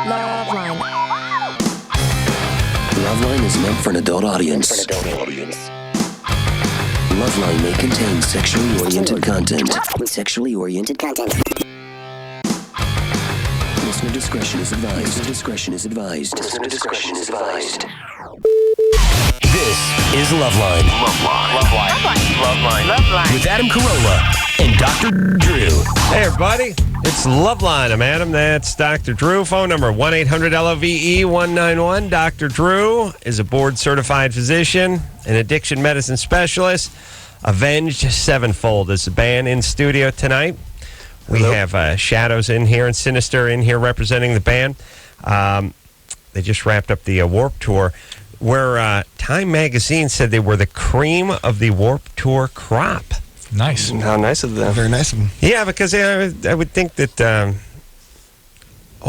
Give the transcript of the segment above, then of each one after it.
LoveLine. LoveLine is meant for an adult audience. LoveLine may contain sexually oriented content. Listener discretion is advised. This is LoveLine. LoveLine. With Adam Carolla and Dr. Drew. Hey, everybody. It's LoveLine. I'm Adam. That's Dr. Drew. Phone number 1-800-LOVE-191. Dr. Drew is a board-certified physician, an addiction medicine specialist. Avenged Sevenfold is the band in studio tonight. We have Shadows in here and Sinister in here representing the band. They just wrapped up the Warped Tour, where Time Magazine said they were the cream of the Warped Tour crop. Nice. How nice of them. Very nice of them. Yeah, because I would think that, well,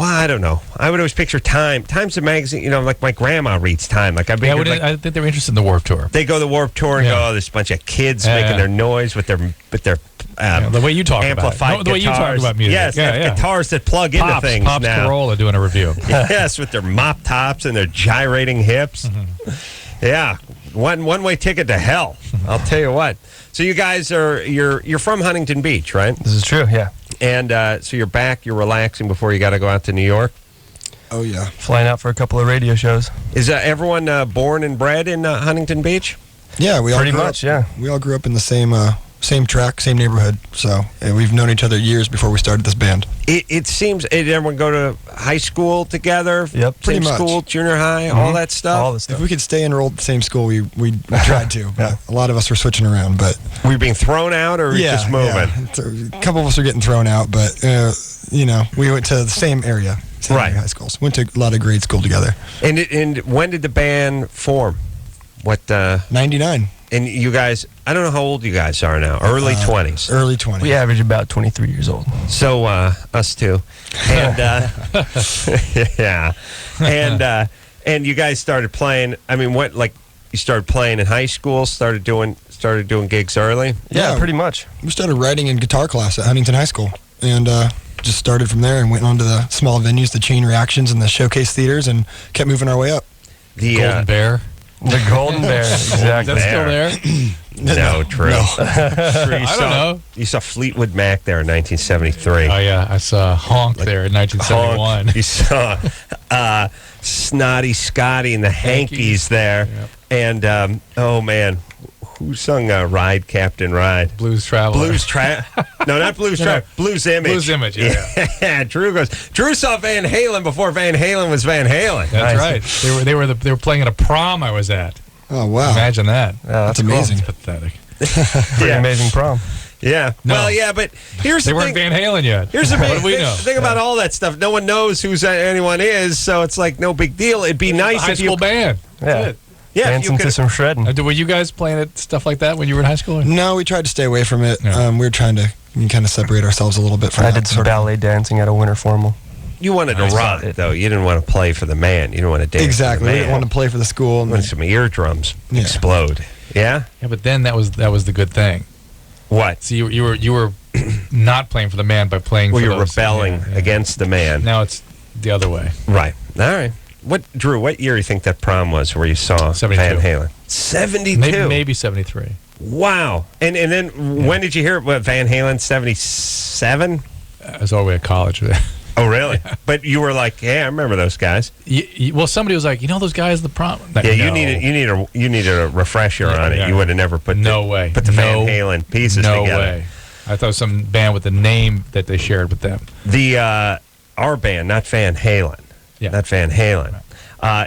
I don't know. I would always picture Time. Time's a magazine, like my grandma reads Time. Like I think they were interested in the Warped Tour. They go to the Warped Tour and go, oh, there's a bunch of kids making their noise with their the way you talk amplified about it. The way you talk about music. Yes, guitars that plug into things Pops now. Carolla doing a review. Yes, with their mop tops and their gyrating hips. Mm-hmm. Yeah, one-way ticket to hell. I'll tell you what. So you guys you're from Huntington Beach, right? This is true, yeah. And so you're back, you're relaxing before you got to go out to New York? Oh, yeah. Flying out for a couple of radio shows. Is everyone born and bred in Huntington Beach? Yeah, we all Pretty much, yeah. We all grew up in the same track, same neighborhood. So we've known each other years before we started this band. It seems, did everyone go to high school together? Yep. Pretty same much. School, junior high, all that stuff? All the stuff. If we could stay enrolled at the same school, we tried to. But a lot of us were switching around. But were you being thrown out or just moving? Yeah. A couple of us are getting thrown out, but, we went to the same area. Same area high schools. Went to a lot of grade school together. And when did the band form? 99. And you guys, I don't know how old you guys are now. Early 20s. Early 20s. We average about 23 years old. So, us too. And, yeah. And you guys started playing, you started playing in high school, started doing gigs early? Yeah, pretty much. We started writing in guitar class at Huntington High School. And just started from there and went on to the small venues, the chain reactions and the showcase theaters, and kept moving our way up. The Golden Bear. The Golden Bear, exactly. That's still there? No, true. No. I don't know. You saw Fleetwood Mac there in 1973. Oh, yeah. I saw Honk there in 1971. Honk. You saw Snotty Scotty and the Hankies there. Yep. And, oh, man. Who sung Ride, Captain Ride? Blues Traveler. No, not Blues Traveler. Blues Image. Blues Image, yeah. Drew saw Van Halen before Van Halen was Van Halen. That's right. They were playing at a prom I was at. Oh, wow. Imagine that. Yeah, That's amazing. That's pathetic. Pretty amazing prom. Yeah. No. Well, yeah, but here's They the weren't thing. Van Halen yet. Here's the What do we know? thing about all that stuff. No one knows who anyone is, so it's like no big deal. It'd be nice High if school band. Yeah. That's it. Yeah, if Dancing to some shredding. Were you guys playing at stuff like that when you were in high school? No, we tried to stay away from it. Yeah. We were trying to kind of separate ourselves a little bit from I that did some sort of- ballet dancing at a winter formal. You wanted to I saw rock, it. though. You didn't want to play for the man. You didn't want to dance Exactly. for We the didn't man. want to play for the school. And When some eardrums explode. Yeah? Yeah, but then that was the good thing. What? So you were not playing for the man by playing Well, for you're those. rebelling Yeah, yeah. against the man. Now it's the other way. Right. All right. Drew, what year do you think that prom was where you saw 72. Van Halen? 72. Maybe 73. Wow. And then when did you hear about Van Halen? 77? I was all the way at college. Oh, really? But you were like, yeah, I remember those guys. Well, somebody was like, those guys at the prom. Like, Yeah, no. you needed a refresher on it. yeah. You would have never put No the, way. put the No- Van Halen pieces No together. way. I thought it was some band with a name that they shared with them. The our band, not Van Halen, Yeah. not Van Halen,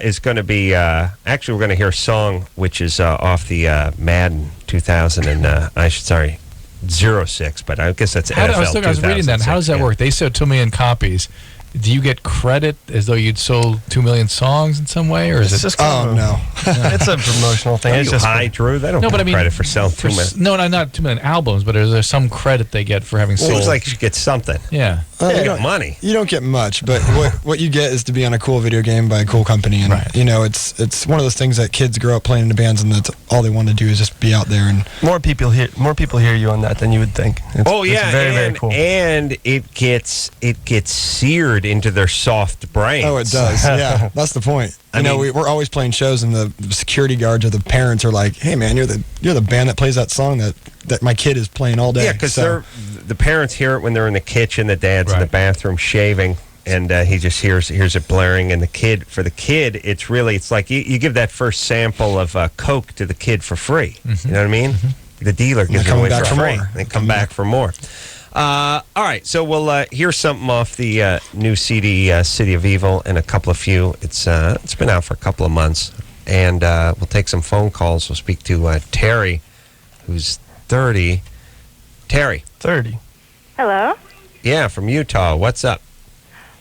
is going to be actually we're going to hear a song which is off the Madden 2000 and 06, but I guess that's NFL. I was reading that. How does that work? They sold 2 million copies. Do you get credit as though you'd sold 2 million songs in some way, or is It's it? just kind of no. it's a promotional thing. Are It's you just high, Drew? They don't No, but get I mean, credit for selling 2 million. No, not 2 million albums, but is there some credit they get for having sold? Seems like you should get something. Yeah. You You don't- got money. You don't get much, but what you get is to be on a cool video game by a cool company, and Right. it's one of those things that kids grow up playing in the bands, and that's all they want to do is just be out there. And more people hear you on that than you would think. It's, Oh yeah, it's very and, very cool. And it gets seared into their soft brains. Oh, it does. Yeah, that's the point. I You know, mean- we're always playing shows, and the security guards or the parents are like, "Hey, man, you're the band that plays that song that my kid is playing all day." Yeah, because So- the parents hear it when they're in the kitchen. The dad's in the Right. bathroom shaving, and he just hears it blaring. And for the kid, it's like you give that first sample of Coke to the kid for free. You know what I mean? The dealer gives it coming away back for for free. more. They come back for more. All right, so we'll hear something off the new CD, City of Evil, and a couple of few. It's been out for a couple of months, and we'll take some phone calls. We'll speak to Terry, who's 30. Terry. 30. Hello. Yeah, from Utah. What's up?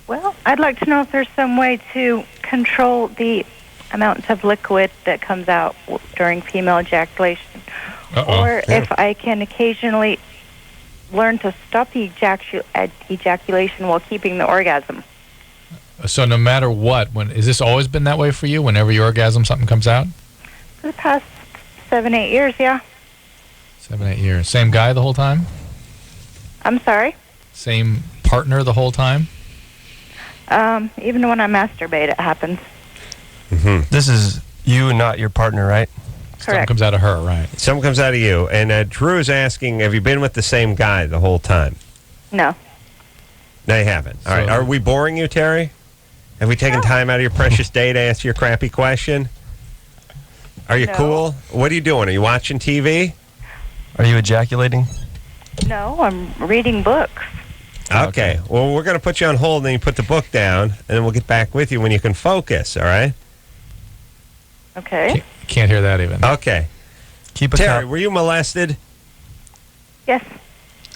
Well, I'd like to know if there's some way to control the amount of liquid that comes out during female ejaculation, or if I can occasionally learn to stop the ejaculation while keeping the orgasm. So no matter what, has this always been that way for you? Whenever you orgasm, something comes out? For the past 7-8 years, yeah. 7-8 years. Same guy the whole time? I'm sorry. Same partner the whole time? Even when I masturbate, it happens. This is you, not your partner, right? Something Correct. comes out of her, right? Something comes out of you. And Drew is asking, have you been with the same guy the whole time? No. No, you haven't. All right. So- Are we boring you, Terry? Have we taken time out of your precious day to answer your crappy question? Are you No. cool? What are you doing? Are you watching TV? Are you ejaculating? No, I'm reading books. Okay. Well, we're going to put you on hold, and then you put the book down, and then we'll get back with you when you can focus, all right? Okay. Can't hear that even. Okay. Keep a Terry, count. were you molested? Yes.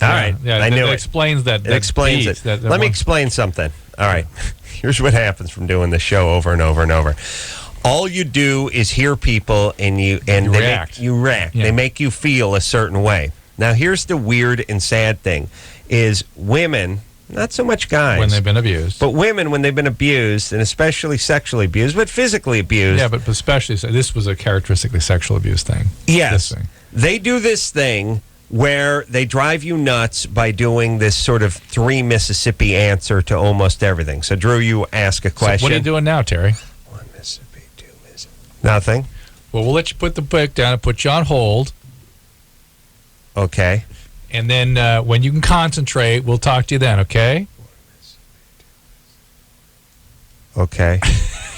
All right. Yeah, I knew that it. explains that. It explains it. Let me explain something. All right. Here's what happens from doing this show over and over and over. All you do is hear people, and You they react. You react. Yeah. They make you feel a certain way. Now, here's the weird and sad thing: is women, not so much guys, when they've been abused. but women when they've been abused, and especially sexually abused, but physically abused. Yeah, but especially, so this was a characteristically sexual abuse thing. Yes. This thing. They do this thing where they drive you nuts by doing this sort of 3 Mississippi answer to almost everything. So, Drew, you ask a question. So what are you doing now, Terry? 1 Mississippi, 2 Mississippi. Nothing. Well, we'll let you put the book down and put you on hold. Okay. And then when you can concentrate, we'll talk to you then, okay? Okay.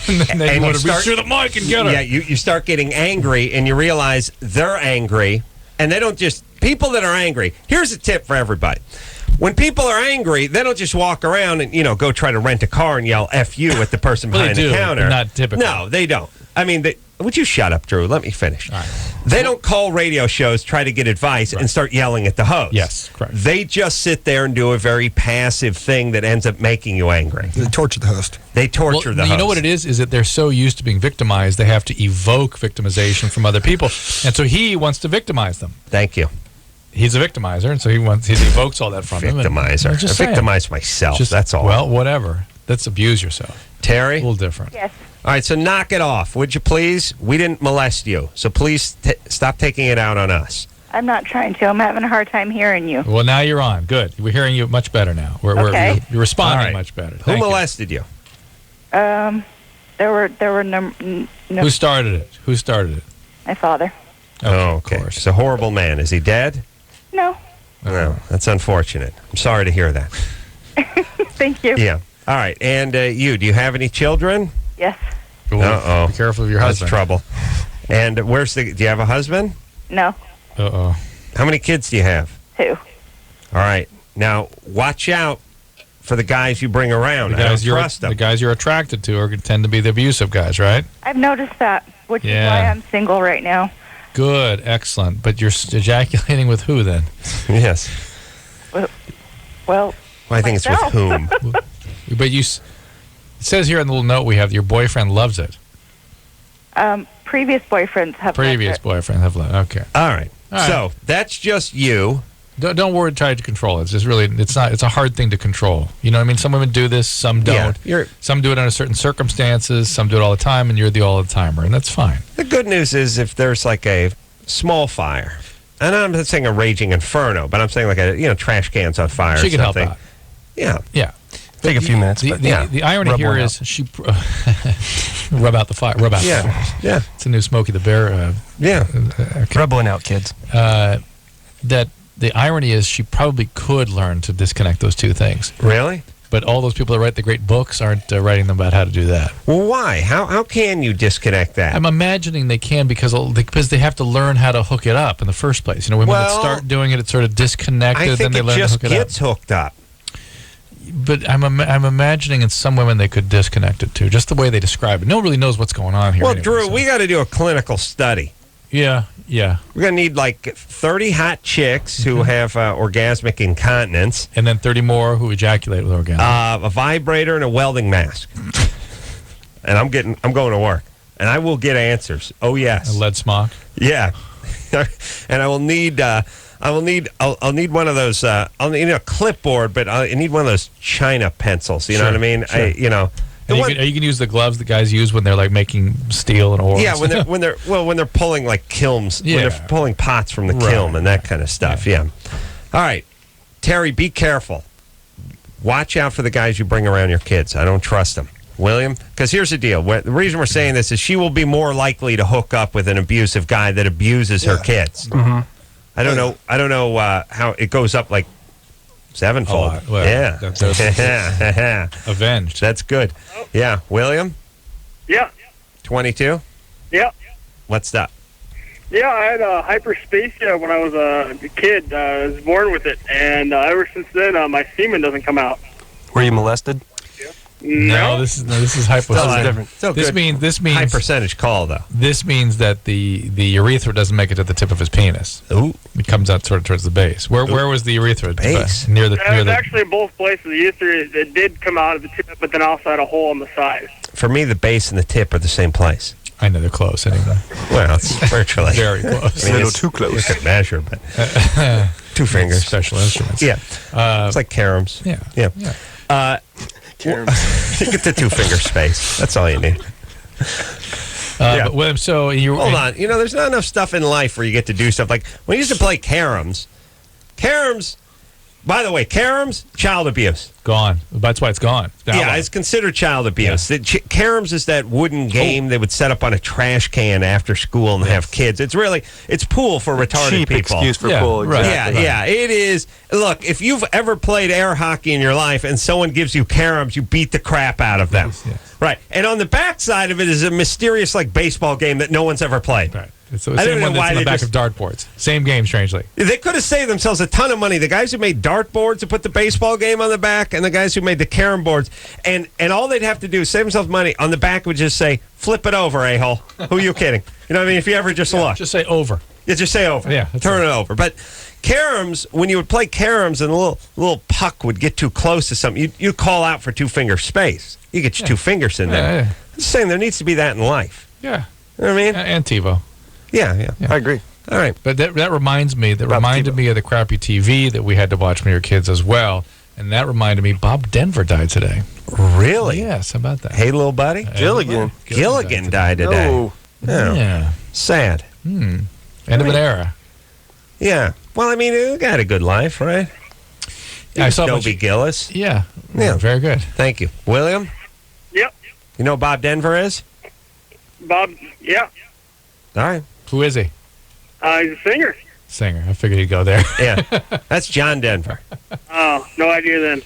And then And you you want to start- reach through the mic and get her. Yeah, you start getting angry, and you realize they're angry, and they don't just... People that are angry, here's a tip for everybody. When people are angry, they don't just walk around and, go try to rent a car and yell F you at the person Well, they behind the do, counter. but not typically. No, they don't. I mean, would you shut up, Drew? Let me finish. All right. They don't call radio shows, try to get advice, and start yelling at the host. Yes, correct. They just sit there and do a very passive thing that ends up making you angry. They torture the host. They torture Well, the you host. know what it is that they're so used to being victimized, they have to evoke victimization from other people. And so he wants to victimize them. Thank you. He's a victimizer, and so he evokes all that from them. Victimizer. Just I saying. victimize myself. Just- That's all. Well, whatever. Let's abuse yourself. A Terry? little different. Yes. All right, so knock it off, would you please? We didn't molest you, so please stop taking it out on us. I'm not trying to. I'm having a hard time hearing you. Well, now you're on. Good. We're hearing you much better now. Okay. You're responding All right. much better. Who Thank you. molested you? There were no. Who started it? Who started it? My father. Oh, Of okay. course. He's a horrible man. Is he dead? No. No, that's unfortunate. I'm sorry to hear that. Thank you. Yeah. All right, and do you have any children? Yes. Uh-oh. Be careful of your That's husband. trouble. And do you have a husband? No. Uh-oh. How many kids do you have? 2. All right. Now, watch out for the guys you bring around. I don't trust them. The guys you're attracted to tend to be the abusive guys, right? I've noticed that, which Yeah. is why I'm single right now. Good. Excellent. But you're ejaculating with who then? Yes. Well, Well, I think myself. it's with whom. But it says here in the little note we have, your boyfriend loves it. previous boyfriends have Previous loved it. boyfriend have loved it. Okay. All right. All right. So that's just you. Don't worry, try to control it. It's just really, it's a hard thing to control. You know what I mean? Some women do this, some don't. Yeah, Some do it under certain circumstances, some do it all the time, and you're the all-the-timer, and that's fine. the good news is if there's like a small fire, and I'm not saying a raging inferno, but I'm saying like trash cans on fire She or can help something. out. Yeah. Yeah. Take a few minutes. The irony here is she rub out the fire. Rub out. Yeah, the fire. yeah. It's a new Smokey the Bear. Rub one out, kids. That the irony is she probably could learn to disconnect those two things. Really? But all those people that write the great books aren't writing them about how to do that. Well, why? How can you disconnect that? I'm imagining they can because they have to learn how to hook it up in the first place. You know, women that start doing it, it's sort of disconnected, then they learn to hook it up. I think it just gets hooked up. But I'm imagining in some women they could disconnect it too, just the way they describe it. No one really knows what's going on here. Well, anyway, Drew, we got to do a clinical study. Yeah. We're going to need like 30 hot chicks who have orgasmic incontinence. And then 30 more who ejaculate with orgasm. A vibrator and a welding mask. And I'm going to work. And I will get answers. Oh, yes. A lead smock. Yeah. And I'll need one of those. I'll need a clipboard, but I need one of those China pencils. You know what I mean? Sure. You can use the gloves that guys use when they're like making steel and ore. Yeah, when they're pulling like kilns, when they're pulling pots from the kiln and that kind of stuff. Yeah. All right, Terry, be careful. Watch out for the guys you bring around your kids. I don't trust them. William, because here's the deal. The reason we're saying this is she will be more likely to hook up with an abusive guy that abuses her kids. Mm-hmm. I don't know how it goes up like sevenfold. Well, yeah. Avenged. That's good. Yeah. William? Yeah. 22? Yeah. What's up? Yeah, I had hyperspacia when I was a kid. I was born with it, and ever since then, my semen doesn't come out. Were you molested? No, this is hypothetical. Different. This means high percentage call though. This means that the urethra doesn't make it to the tip of his penis. Ooh. It comes out sort of towards the base. Where was the urethra? Base. Near the. It was actually both places. The urethra, it did come out of the tip, but then also had a hole on the side. For me, the base and the tip are the same place. I know they're close anyway. Well, it's virtually very close. I mean, a little too close. You could measure, but 2 fingers. Special instruments. Yeah. It's like caroms. Yeah. Get the 2-finger space. That's all you need. But William, so you hold on. You know, there's not enough stuff in life where you get to do stuff like when you used to play caroms. Caroms. By the way, caroms, child abuse. Gone. That's why it's gone. It's considered child abuse. Yeah. Caroms is that wooden game they would set up on a trash can after school and have kids. It's pool for retarded cheap people. Excuse for pool. Exactly. Yeah, it is. Look, if you've ever played air hockey in your life and someone gives you caroms, you beat the crap out of them. Yes. Right. And on the back side of it is a mysterious like baseball game that no one's ever played. Right. It's the same one that's in the back of dartboards. Same game, strangely. They could have saved themselves a ton of money. The guys who made dartboards to put the baseball game on the back, and the guys who made the carom boards, and all they'd have to do is save themselves money. On the back would just say, "Flip it over, a-hole." Who are you kidding? You know what I mean? If you ever just look, just say over. Yeah, just say over. Yeah, turn it over. But caroms, when you would play caroms, and a little puck would get too close to something, you'd call out for 2-finger space. You get your 2 fingers in there. Yeah. I'm just saying there needs to be that in life. Yeah. You know what I mean? And TiVo. Yeah. I agree. All right. But that reminds me, reminded me of the crappy TV that we had to watch when we were kids as well. And that reminded me, Bob Denver died today. Really? Yes, how about that? Hey, little buddy. Gilligan died today. No. Yeah. Sad. End of an era. Yeah. Well, I mean, he got a good life, right? I saw Dobie Gillis. Yeah. Very good. Thank you. William? Yep. You know who Bob Denver is? Bob, yeah. All right. Who is he? He's a singer. Singer. I figured he'd go there. Yeah. That's John Denver. Oh, no idea then.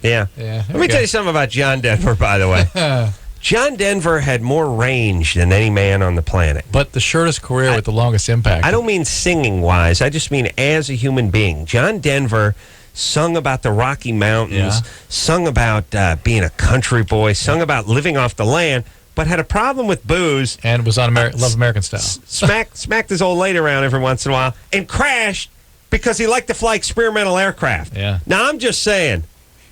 Yeah. Let me tell you something about John Denver, by the way. John Denver had more range than any man on the planet. But the shortest career with the longest impact. I don't mean singing-wise. I just mean as a human being. John Denver sung about the Rocky Mountains, sung about being a country boy, sung about living off the land, but had a problem with booze. And was on Love American Style. Smacked his old lady around every once in a while and crashed because he liked to fly experimental aircraft. Yeah. Now, I'm just saying,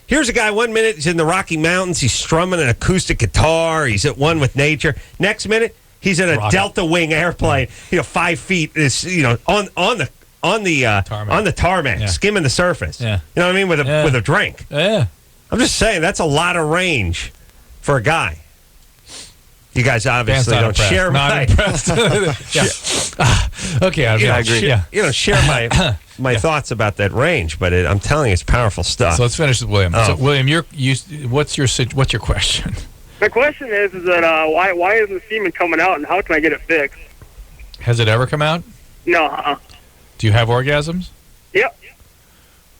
here's a guy, 1 minute he's in the Rocky Mountains, he's strumming an acoustic guitar, he's at one with nature. Next minute, he's in a Delta Wing airplane, 5 feet, on the tarmac, skimming the surface. Yeah. You know what I mean? With a drink. Yeah. I'm just saying, that's a lot of range for a guy. You guys obviously don't impressed. share Not my... impressed. Okay, I agree. Yeah. You don't share my thoughts about that range, but I'm telling you, it's powerful stuff. So let's finish with William. Oh. So, William, what's your question? My question is that why isn't the semen coming out, and how can I get it fixed? Has it ever come out? No. Do you have orgasms? Yep.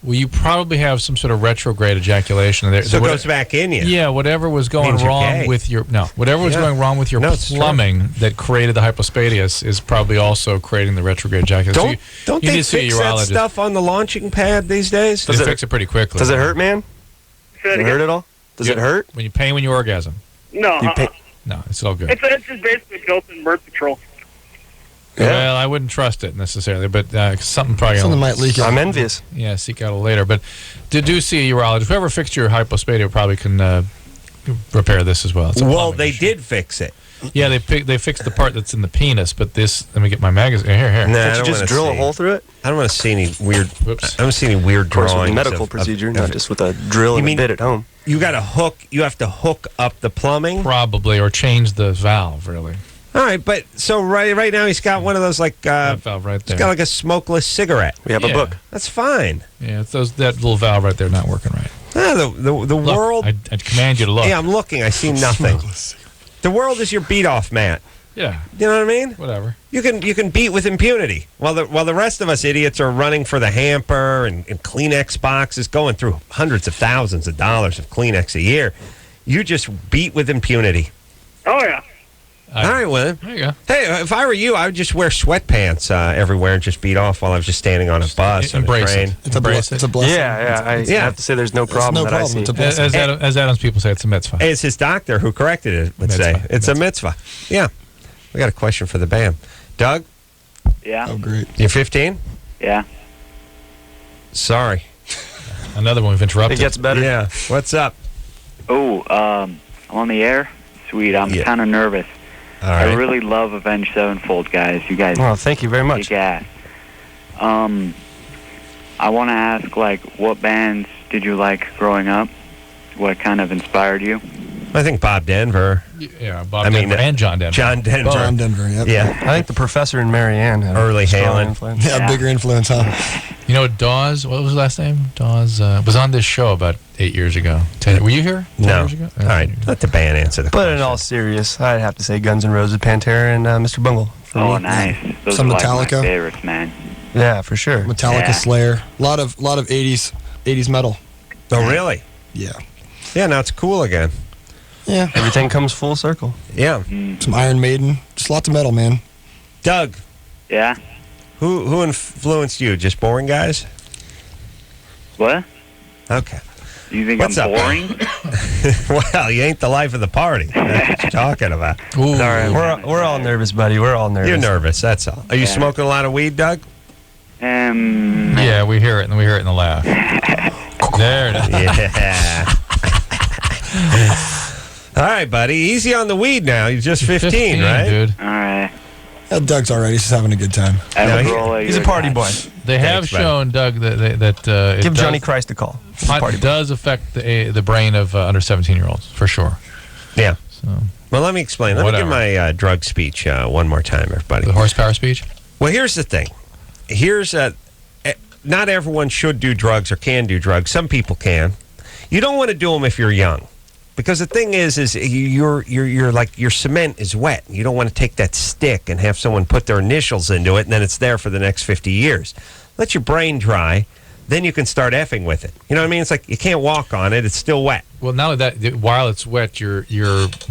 Well, you probably have some sort of retrograde ejaculation. So it goes back in you. Yeah, whatever was going Means you're wrong gay. with your going wrong with your it's plumbing that created the hypospadias is probably also creating the retrograde ejaculation. Don't you they need to see a fix that urologist. stuff on the launching pad these days? They fix it pretty quickly. Does it hurt, man? Say Does that it hurt again? at all? Does it hurt? when you orgasm? No. No, it's all good. It's just basically built-in birth control. Yeah. Well, I wouldn't trust it necessarily, but something probably might leak out. I'm envious. Yeah, seek out it later. But do see a urologist. Whoever fixed your hypospadia probably can repair this as well. It's a Well, plumbing they issue. did fix it. Yeah, they fixed the part that's in the penis, but this. Let me get my magazine. Here. Nah, I Can't don't you just wanna drill a see. hole through it? I don't want to see any weird. Whoops. I don't see any weird Of course, with drawings. a medical of- procedure, of- not just with a drill and a bit at home. You got to hook. You have to hook up the plumbing. Probably, or change the valve, really. All right, but so right now he's got one of those like That valve right he's there. got like a smokeless cigarette. We have a Yeah. book. That's fine. Yeah, it's that little valve right there not working right. The Look, world. I'd command you to look. Yeah, I'm looking. I see nothing. The world is your beat off mat. Yeah, You know what I mean? whatever. You can beat with impunity, while the rest of us idiots are running for the hamper and Kleenex boxes, going through hundreds of thousands of dollars of Kleenex a year. You just beat with impunity. Oh, yeah. All right, William. There you go. Hey, if I were you, I would just wear sweatpants everywhere and just beat off while I was just standing on a bus or a Embrace train. it. It's a Embrace It's a blessing. I have to say there's no problem no that I problem. see. It's a blessing. As Adam's people say, it's a mitzvah. It's his doctor who corrected it would Mitzvah. say. It's a mitzvah. Yeah. We got a question for the band. Doug, Yeah. Oh, great. you're 15? Yeah. Sorry. Another one we've interrupted. It gets better. Yeah. What's up? Oh, I'm on the air? Sweet. I'm Yeah. kind of nervous. All right. I really love Avenged Sevenfold, guys. You guys Oh, thank you very much. kick ass. I want to ask, what bands did you like growing up? What kind of inspired you? I think Bob Denver. Yeah, Bob Denver and John Denver. John Denver. John Denver, yep. Yeah. I think the professor and Marianne had Early a strong Halen. influence. Yeah, bigger influence, huh? You know, Dawes, what was his last name? Dawes was on this show about 8 years ago. Were you here? 10 No. years ago? All right. Let the band answer the But question. in all serious, I'd have to say Guns N' Roses, Pantera, and Mr. Bungle. For Oh, me. nice. Those Some are my Metallica. favorites, man. Yeah, for sure. Metallica, Yeah. Slayer. A lot of 80s metal. Oh, really? Yeah. Yeah, now it's cool again. Yeah. Everything comes full circle. Yeah. Some Iron Maiden. Just lots of metal, man. Doug, Yeah? who influenced you? Just boring guys? What? Okay. You think What's I'm up, boring? Well, you ain't the life of the party. That's what you're talking about. Ooh. Sorry. We're all nervous, buddy. We're all nervous. You're nervous, that's all. Are you Yeah. smoking a lot of weed, Doug? Yeah, we hear it, and we hear it in the laugh. There it is. Yeah. All right, buddy. Easy on the weed now. You're just 15, right? dude. All right. Doug's all right. He's just having a good time. He's a party boy. They have Thanks, buddy. shown, Doug, that it Give Johnny does, Christ a call. He's a pot party boy. does affect the brain of under 17-year-olds, for sure. Yeah. So, Well, let me explain. Let me give Whatever. my drug speech one more time, everybody. the horsepower speech? Well, here's the thing. Not everyone should do drugs or can do drugs. Some people can. You don't want to do them if you're young, because the thing is you're like your cement is wet. You don't want to take that stick and have someone put their initials into it, and then it's there for the next 50 years. Let your brain dry, then you can start effing with it. You know what I mean? It's like you can't walk on it; it's still wet. Well, not only that, while it's wet, you're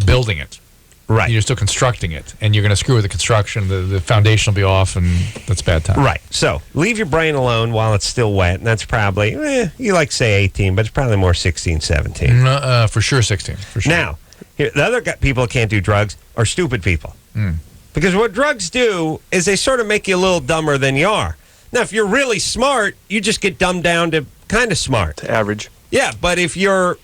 building it. Right. You're still constructing it, and you're going to screw with the construction. The foundation will be off, and that's bad time. Right. So leave your brain alone while it's still wet, and that's probably, you like say 18, but it's probably more 16, 17. For sure 16. For sure. Now, here, the other people that can't do drugs are stupid people. Because what drugs do is they sort of make you a little dumber than you are. Now, if you're really smart, you just get dumbed down to kind of smart. To average. Yeah, but if you're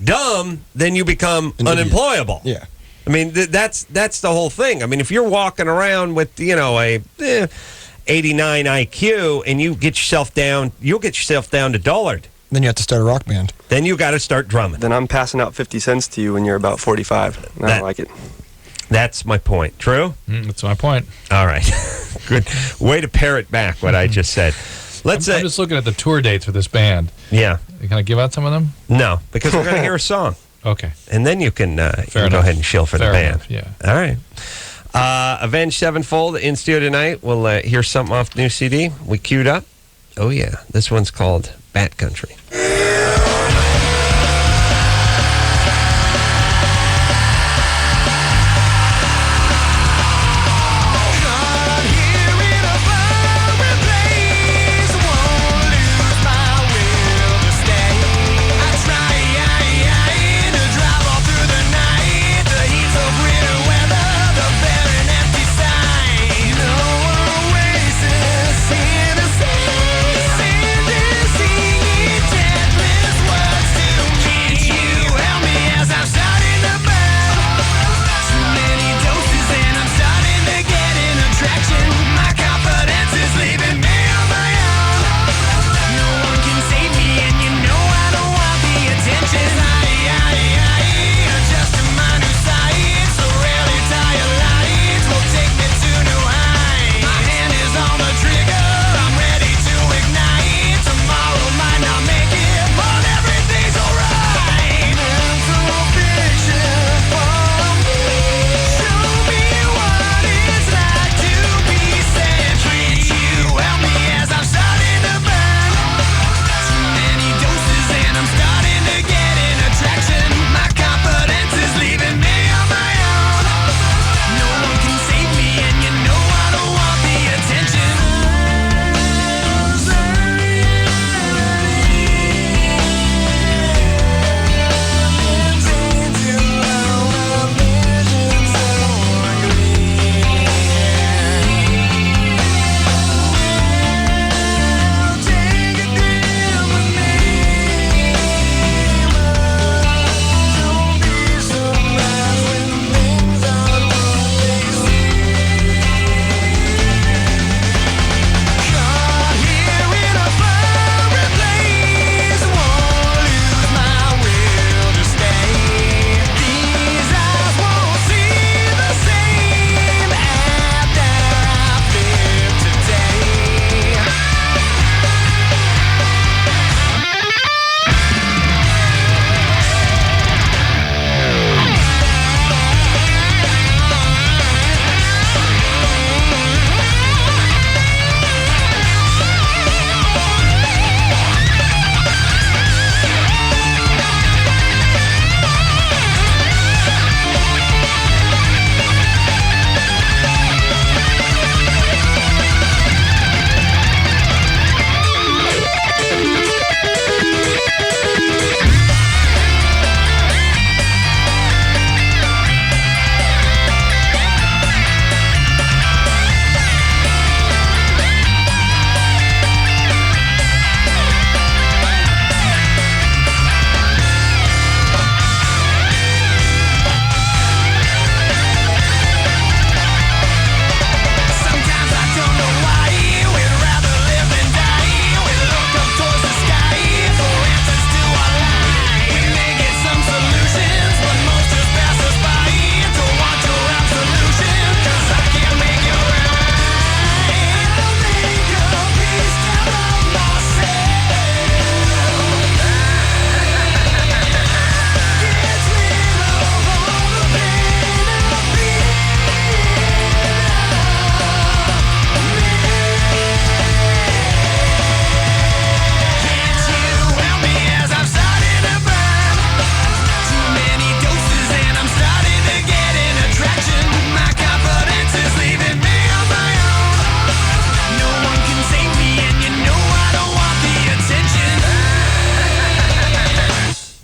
dumb, then you become An idiot. unemployable. Yeah. I mean, that's the whole thing. I mean, if you're walking around with, a 89 IQ and you get yourself down, you'll get yourself down to dullard. Then you have to start a rock band. Then you got to start drumming. Then I'm passing out 50 cents to you when you're about 45. I That- don't like it. That's my point. True? That's my point. All right. Good. Way to parrot back what I just said. I'm just looking at the tour dates for this band. Yeah. Can I give out some of them? No, because we're going to hear a song. Okay. And then you can, go ahead and shill for the band. Yeah. All right. Avenged Sevenfold in studio tonight. We'll hear something off the new CD. We queued up. Oh, yeah. This one's called Bat Country.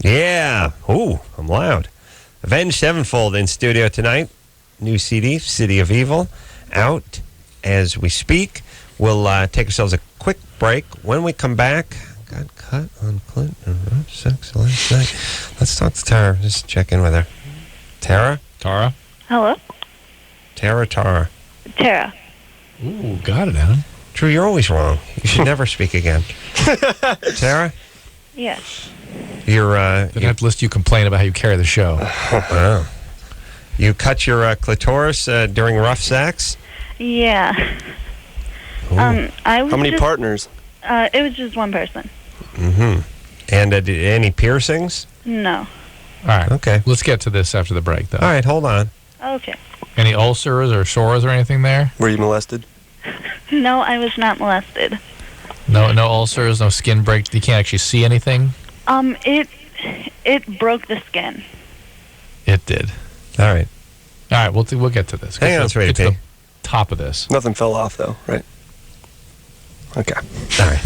Yeah. Ooh, I'm loud. Avenged Sevenfold in studio tonight. New CD, City of Evil, out as we speak. We'll take ourselves a quick break. When we come back, got cut on Clint and road sex last night. Let's talk to Tara. Just check in with her. Tara? Tara? Hello? Tara. Tara. Ooh, got it, Adam. Drew, you're always wrong. You should never speak again. Tara? Yes. You're, Then I have to list you complain about how you carry the show. Wow. You cut your clitoris during rough sex? Yeah. Ooh. How many partners? It was just one person. Mm-hmm. And did any piercings? No. All right. Okay. Let's get to this after the break, though. All right, hold on. Okay. Any ulcers or sores or anything there? Were you molested? No, I was not molested. No ulcers, no skin break. You can't actually see anything? It broke the skin. It did. All right. All right, we'll get to this. Hang on, Sweetie It's Pea. the top of this. Nothing fell off, though, right? Okay. All right.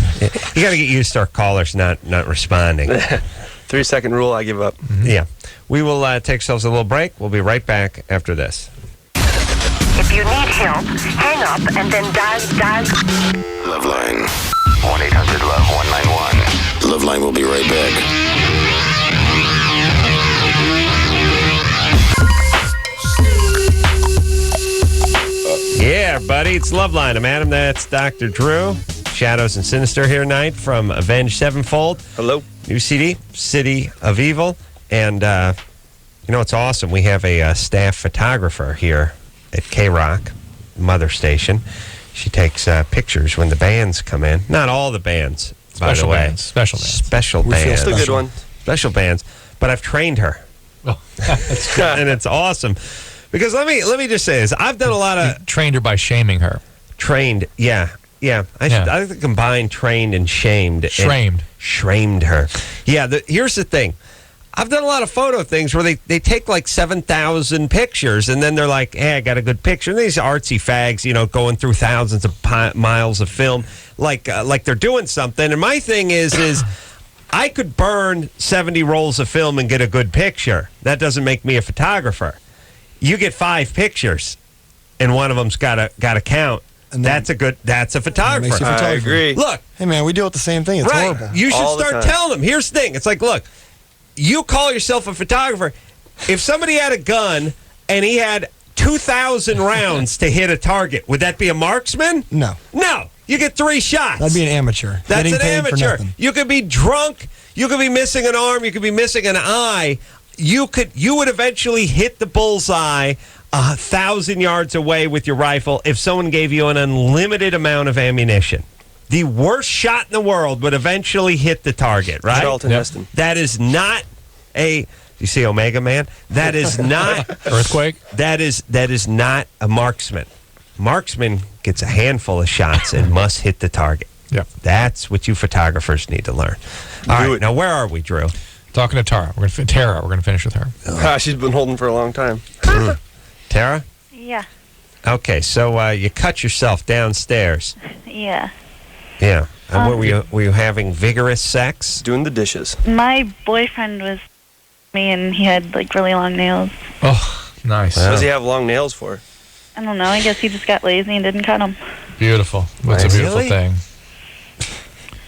You got to get used to our callers not responding. 3-second rule, I give up. Mm-hmm. Yeah. We will take ourselves a little break. We'll be right back after this. If you need help, hang up and then dial. LoveLine. 1-800-LOVE-191. LoveLine will be right back. Yeah, buddy. It's LoveLine. I'm Adam. That's Dr. Drew. Shadows and Sinister here tonight from Avenged Sevenfold. Hello. New CD, City of Evil. And, it's awesome. We have a staff photographer here at K-Rock, Mother Station. She takes pictures when the bands come in. Not all the bands, by the way. Special bands. Special bands. That's a good one. Special bands. But I've trained her. Oh, that's good. And it's awesome. Because let me just say this. I've done a lot of... You trained her by shaming her. Trained, yeah. I think the combined trained and shamed. Shamed her. Yeah, here's the thing. I've done a lot of photo things where they take like 7,000 pictures and then they're like, hey, I got a good picture. And these artsy fags, going through thousands of miles of film like they're doing something. And my thing is I could burn 70 rolls of film and get a good picture. That doesn't make me a photographer. You get 5 pictures and one of them's got to count. And that's a photographer. I agree. Look. Hey, man, we deal with the same thing. It's horrible. You should start telling them. Here's the thing. It's like, look, you call yourself a photographer. If somebody had a gun and he had 2,000 rounds to hit a target, would that be a marksman? No. No. You get 3 shots. That'd be an amateur. That's an paid for amateur. nothing. You could be drunk. You could be missing an arm. You could be missing an eye. You would eventually hit the bullseye 1,000 yards away with your rifle if someone gave you an unlimited amount of ammunition. The worst shot in the world would eventually hit the target, right? Charlton Heston. That is not you see Omega Man? That is not Earthquake? That is not a marksman. Marksman gets a handful of shots and must hit the target. Yep. That's what you photographers need to learn. All right, now where are we, Drew? Talking to Tara. We're going to finish with her. She's been holding for a long time. Tara? Yeah. Okay, so you cut yourself downstairs. Yeah. Yeah. And were you having vigorous sex? Doing the dishes. My boyfriend was me, and he had like really long nails. Oh, nice. What does he have long nails for? I don't know. I guess he just got lazy and didn't cut them. Beautiful. That's a beautiful thing.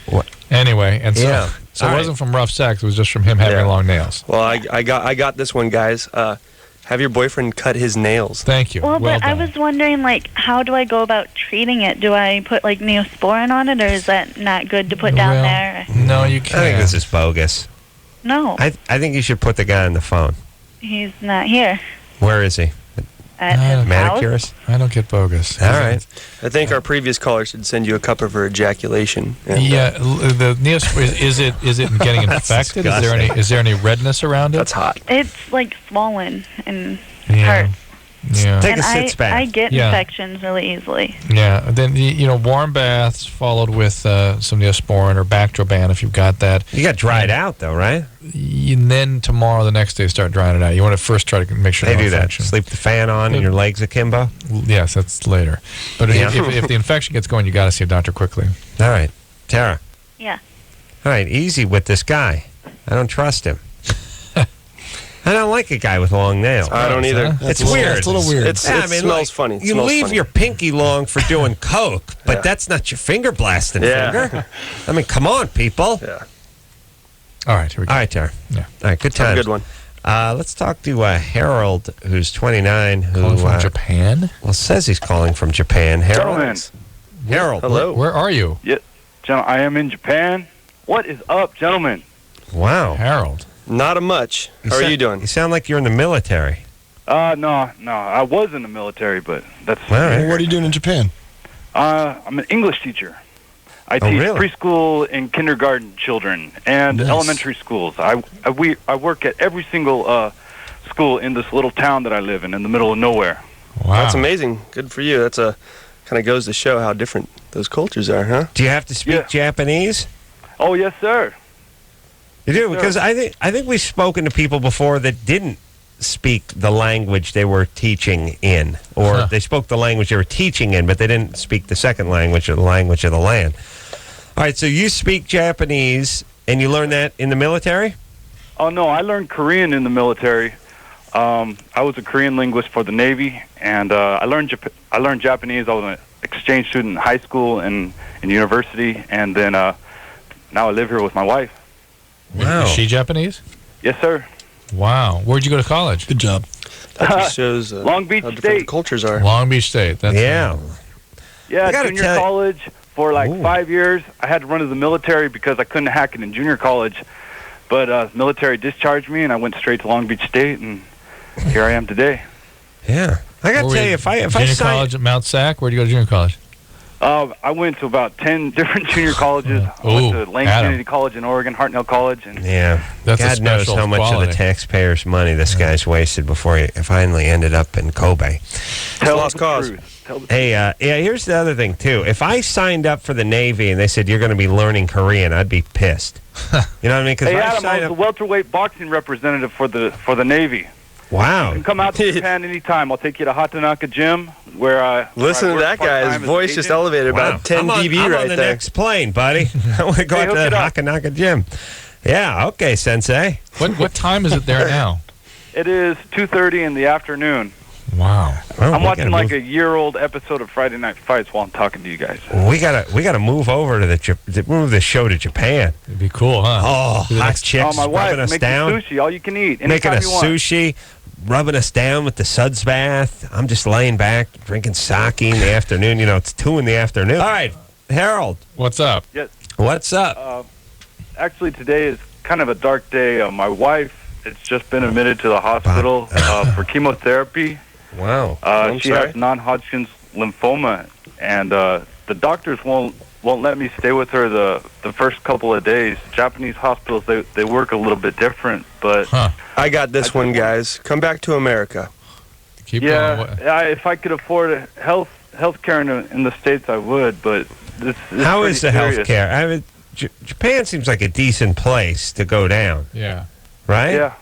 What? Anyway, and so, Yeah. so it wasn't from rough sex. It was just from him having long nails. Well, I got this one, guys. Have your boyfriend cut his nails. Thank you. Well, but done. I was wondering, like, how do I go about treating it? Do I put, like, Neosporin on it, or is that not good to put down there? No, you can't. I think this is bogus. No. I think you should put the guy on the phone. He's not here. Where is he? At his Manicurist? I don't get bogus. All right. I think our previous caller should send you a cup of her ejaculation. And, Yeah, the Neosporin, is it getting infected? Is there any redness around it? That's hot. It's, like, swollen and Yeah. hurts. Yeah. Take And a sitz bath. I get Yeah. infections really easily. Yeah, then warm baths followed with some Neosporin or Bactroban if you've got that. You got dried out, though, right? And then tomorrow, the next day, start drying it out. You want to first try to make sure They no do that. infection. Sleep the fan on and your legs akimbo. Yes, that's later. But Yeah. if the infection gets going, you got to see a doctor quickly. All right. Tara. Yeah. All right, easy with this guy. I don't trust him. I don't like a guy with long nails. I don't either. It's weird. It's a little weird. It smells funny. It You smells leave funny. your pinky long for doing coke, but that's not your finger blasting finger. I mean, come on, people. Yeah. All right, here we go. All right, Tara. Yeah. All right, good Have times. a good one. Let's talk to Harold, who's 29. Calling from Japan? Well, says he's calling from Japan. Harold. Gentlemen. Harold. Hello. Where are you? Yeah, I am in Japan. What is up, gentlemen? Wow. Harold. Not a much. How are you doing? You sound like you're in the military. No. I was in the military, but that's... Well, what are you doing in Japan? I'm an English teacher. I teach preschool and kindergarten children and elementary schools. I work at every single school in this little town that I live in the middle of nowhere. Wow. That's amazing. Good for you. That's kind of goes to show how different those cultures are, huh? Do you have to speak Japanese? Oh, yes, sir. You do? Because I think we've spoken to people before that didn't speak the language they were teaching in, or they spoke the language they were teaching in, but they didn't speak the second language or the language of the land. All right, so you speak Japanese, and you learned that in the military? Oh, no, I learned Korean in the military. I was a Korean linguist for the Navy, and I learned Japanese. I was an exchange student in high school and university, and then now I live here with my wife. Wow. Is she Japanese? Yes, sir. Wow. Where'd you go to college? Good job. That just shows Long Beach how different State. cultures are. Long Beach State. That's Yeah, junior college for like 5 years. I had to run to the military because I couldn't hack it in junior college. But military discharged me, and I went straight to Long Beach State, and here I am today. Yeah. I got to tell you, if I junior college at Mount Sac, where'd you go to junior college? I went to about 10 different junior colleges. I went to Lane Community College in Oregon, Hartnell College. And that's God knows how much of the taxpayers' money this guy's wasted before he finally ended up in Kobe. Lost cause. Hey, here's the other thing, too. If I signed up for the Navy and they said you're going to be learning Korean, I'd be pissed. You know what I mean? Hey, Adam, I was the welterweight boxing representative for the Navy. Wow. You can come out to Japan anytime. I'll take you to Hatanaka Gym, where I... Listen to that guy. His voice just elevated about 10 dB I'm right on the there. next plane, buddy. I want to go out to the Hatanaka Gym. Yeah, okay, Sensei. What time is it there now? It is 2:30 in the afternoon. Wow. Well, I'm watching like a year-old episode of Friday Night Fights while I'm talking to you guys. We gotta move over to move the show to Japan. It'd be cool, huh? Oh, hot chicks my wife rubbing us making down. sushi, all you can eat. Making Anytime a you want. sushi, rubbing us down with the suds bath. I'm just laying back, drinking sake in the afternoon. You know, it's 2 in the afternoon. All right, Harold. What's up? Yes. What's up? Actually, today is kind of a dark day. My wife has just been admitted to the hospital for chemotherapy. Wow. She has non-Hodgkin's lymphoma, and the doctors won't let me stay with her the first couple of days. Japanese hospitals, they work a little bit different, but... I got this one, guys. Come back to America. Keep going. If I could afford health care in the States, I would, but this How is the serious. health care? I mean, Japan seems like a decent place to go down. Yeah. Right?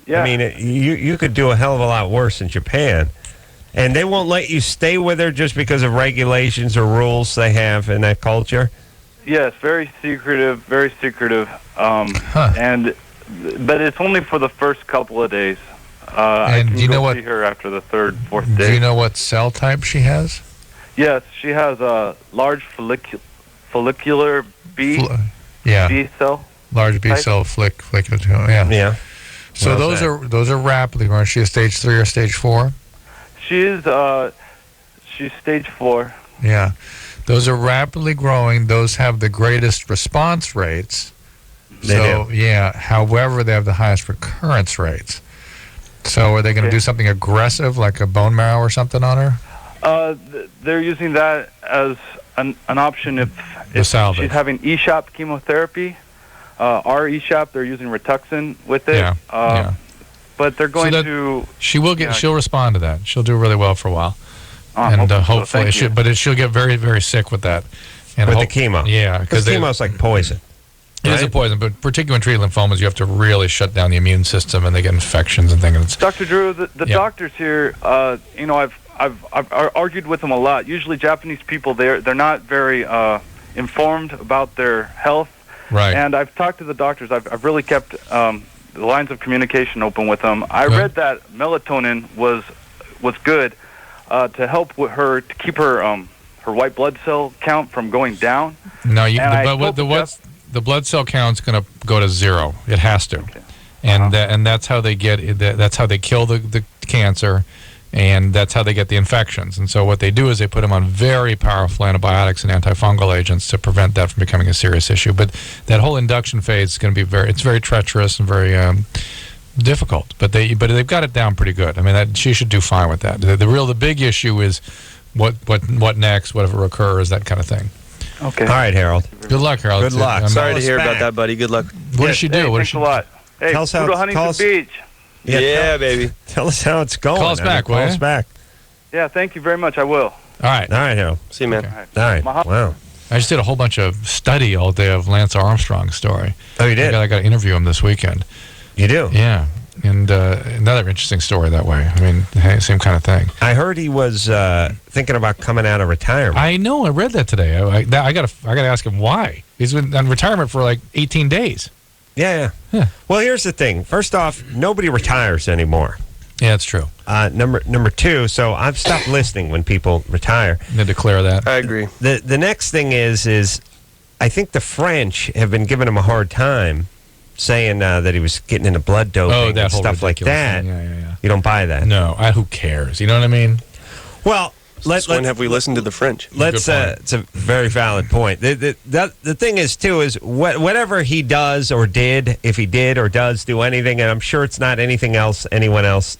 Yeah. I mean, you could do a hell of a lot worse in Japan. And they won't let you stay with her just because of regulations or rules they have in that culture? Yes, very secretive, very secretive. But it's only for the first couple of days. I can go see her after the third, fourth day. Do you know what cell type she has? Yes, she has a large follicular B cell. Large B cell follicular. Yeah. So those are rapidly growing. Is she a stage 3 or stage 4? She's stage 4. Yeah. Those are rapidly growing. Those have the greatest response rates. They do. Yeah. However, they have the highest recurrence rates. So are they going to do something aggressive, like a bone marrow or something on her? They're using that as an option if she's having eSHOP chemotherapy. Our eSHOP, they're using Rituxan with it. Yeah. But they're going to... She'll respond to that. She'll do really well for a while. Hopefully, she'll get very, very sick with that. And with the chemo. Yeah. Because chemo's like poison. It is a poison, but particularly in treating lymphomas, you have to really shut down the immune system, and they get infections and things. Dr. Drew, the doctors here, I've argued with them a lot. Usually Japanese people, they're not very informed about their health. Right. And I've talked to the doctors. I've really kept the lines of communication open with them. I read that melatonin was good to help with her, to keep her white blood cell count from going down. No, the blood cell count's going to go to 0. It has to. Okay. And that's how they that's how they kill the cancer, and that's how they get the infections. And so what they do is they put them on very powerful antibiotics and antifungal agents to prevent that from becoming a serious issue. But that whole induction phase is going to be very treacherous and very difficult, but they've got it down pretty good. I mean, she should do fine with that. The big issue is what next, what if it recurs, that kind of thing. Okay. All right, Harold. Good luck, Harold. Good luck. Sorry to hear about that, buddy. Good luck. What does she do? Thanks a lot. Hey, Tell us how go to Huntington Beach. Yeah, baby. Tell us how it's going. Call us back, will Call ya? us back. Yeah, thank you very much. I will. All right, Harold. See you, man. Okay. All right. Wow. I just did a whole bunch of study all day of Lance Armstrong's story. Oh, you did? I got to interview him this weekend. You do? Yeah. And another interesting story that way. I mean, same kind of thing. I heard he was thinking about coming out of retirement. I know. I read that today. I got to ask him why. He's been on retirement for like 18 days. Yeah. Well, here's the thing. First off, nobody retires anymore. Yeah, that's true. Number two, so I've stopped listening when people retire. Need to declare that. I agree. The next thing is I think the French have been giving him a hard time, saying that he was getting into blood doping and stuff like that. Yeah. You don't buy that? No. Who cares? You know what I mean? Well, when have we listened to the French? It's a very valid point. The thing is, too, is whatever he does or did, if he did or does do anything, and I'm sure it's not anything else anyone else,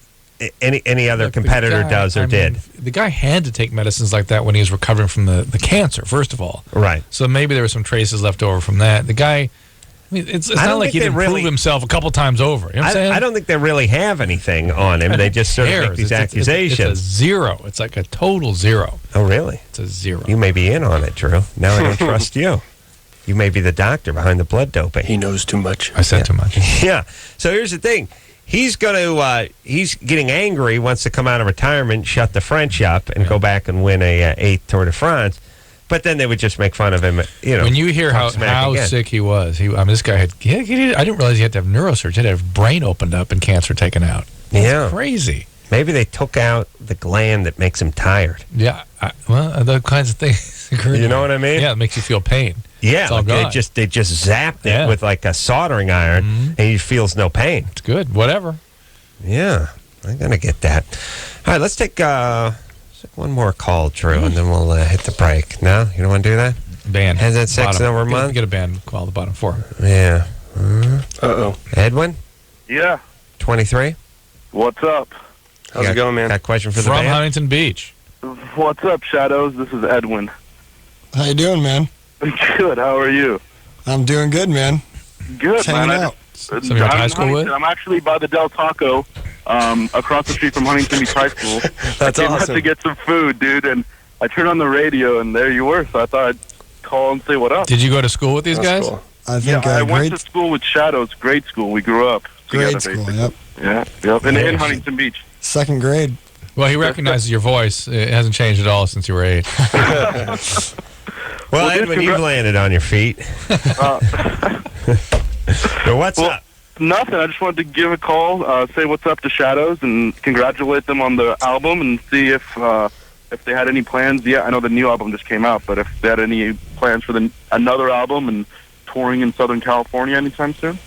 any other competitor does or did. The guy had to take medicines like that when he was recovering from the cancer, first of all. Right. So maybe there were some traces left over from that. The guy... I mean, it's not like he didn't prove himself a couple times over. You know what I'm saying? I don't think they really have anything on him. They just sort of make these accusations. It's a zero. It's like a total zero. Oh, really? It's a zero. You may be in on it, Drew. Now I don't trust you. You may be the doctor behind the blood doping. He knows too much. I said too much. Yeah. So here's the thing. He's he's getting angry, wants to come out of retirement, shut the French up, and go back and win a 8th Tour de France. But then they would just make fun of him, When you hear how sick he was, this guy had, I didn't realize he had to have neurosurgery. He had to have brain opened up and cancer taken out. That's crazy. Maybe they took out the gland that makes him tired. Yeah, those kinds of things. You know what I mean? Yeah, it makes you feel pain. Yeah, like they just zapped it with like a soldering iron, and he feels no pain. It's good. Whatever. Yeah, I'm gonna get that. All right, let's take one more call, Drew, and then we'll hit the break. No, you don't want to do that? Band. Has that sex over a month? Get a band call the bottom 4. Yeah. Uh-oh. Edwin? Yeah. 23? What's up? How's it going, man? Got a question for the band? band? From Huntington Beach. What's up, Shadows? This is Edwin. How you doing, man? Good. How are you? I'm doing good, man. Good, Just man. hanging out. Somebody you went to high school with? I'm actually by the Del Taco, across the street from Huntington Beach High School. That's I came out awesome. to get some food, dude, and I turned on the radio, and there you were. So I thought I'd call and say what up. Did you go to school with these guys? Cool. I think I went to school with Shadows, grade school. We grew up together, grade school, basically. yep. Yep. In Huntington Beach. 2nd grade. Well, he recognizes your voice. It hasn't changed at all since you were 8. Well, Edwin, you've landed on your feet. So what's up? Nothing. I just wanted to give a call, say what's up to Shadows, and congratulate them on the album, and see if they had any plans. Yeah, I know the new album just came out, but if they had any plans for another album and touring in Southern California anytime soon.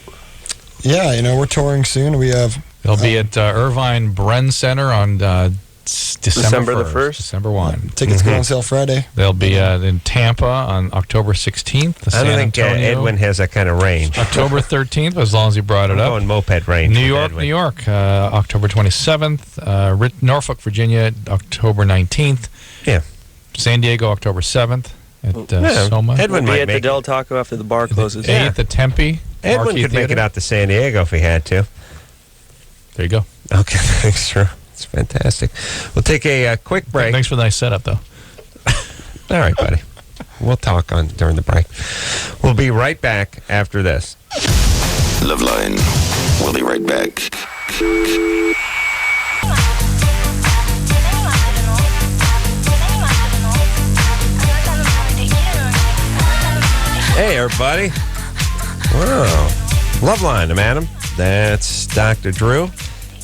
Yeah, we're touring soon. We have. They'll be at Irvine Bren Center on December the 1st? December 1. Tickets go on sale Friday. They'll be in Tampa on October 16th. I don't think Edwin has that kind of range. October 13th, as long as you brought it up. Going moped range. New York, October 27th. Norfolk, Virginia, October 19th. Yeah. San Diego, October 7th at Soma. Edwin We'll might be at the make Del Taco after the bar closes. 8th at Tempe. Edwin Marquee could make it Theater. out to San Diego if he had to. There you go. Okay, thanks, Drew. It's fantastic. We'll take a quick break. Thanks for the nice setup, though. All right, buddy. We'll talk during the break. We'll be right back after this. LoveLine. We'll be right back. Hey, everybody. Wow. LoveLine, I'm Adam. That's Dr. Drew.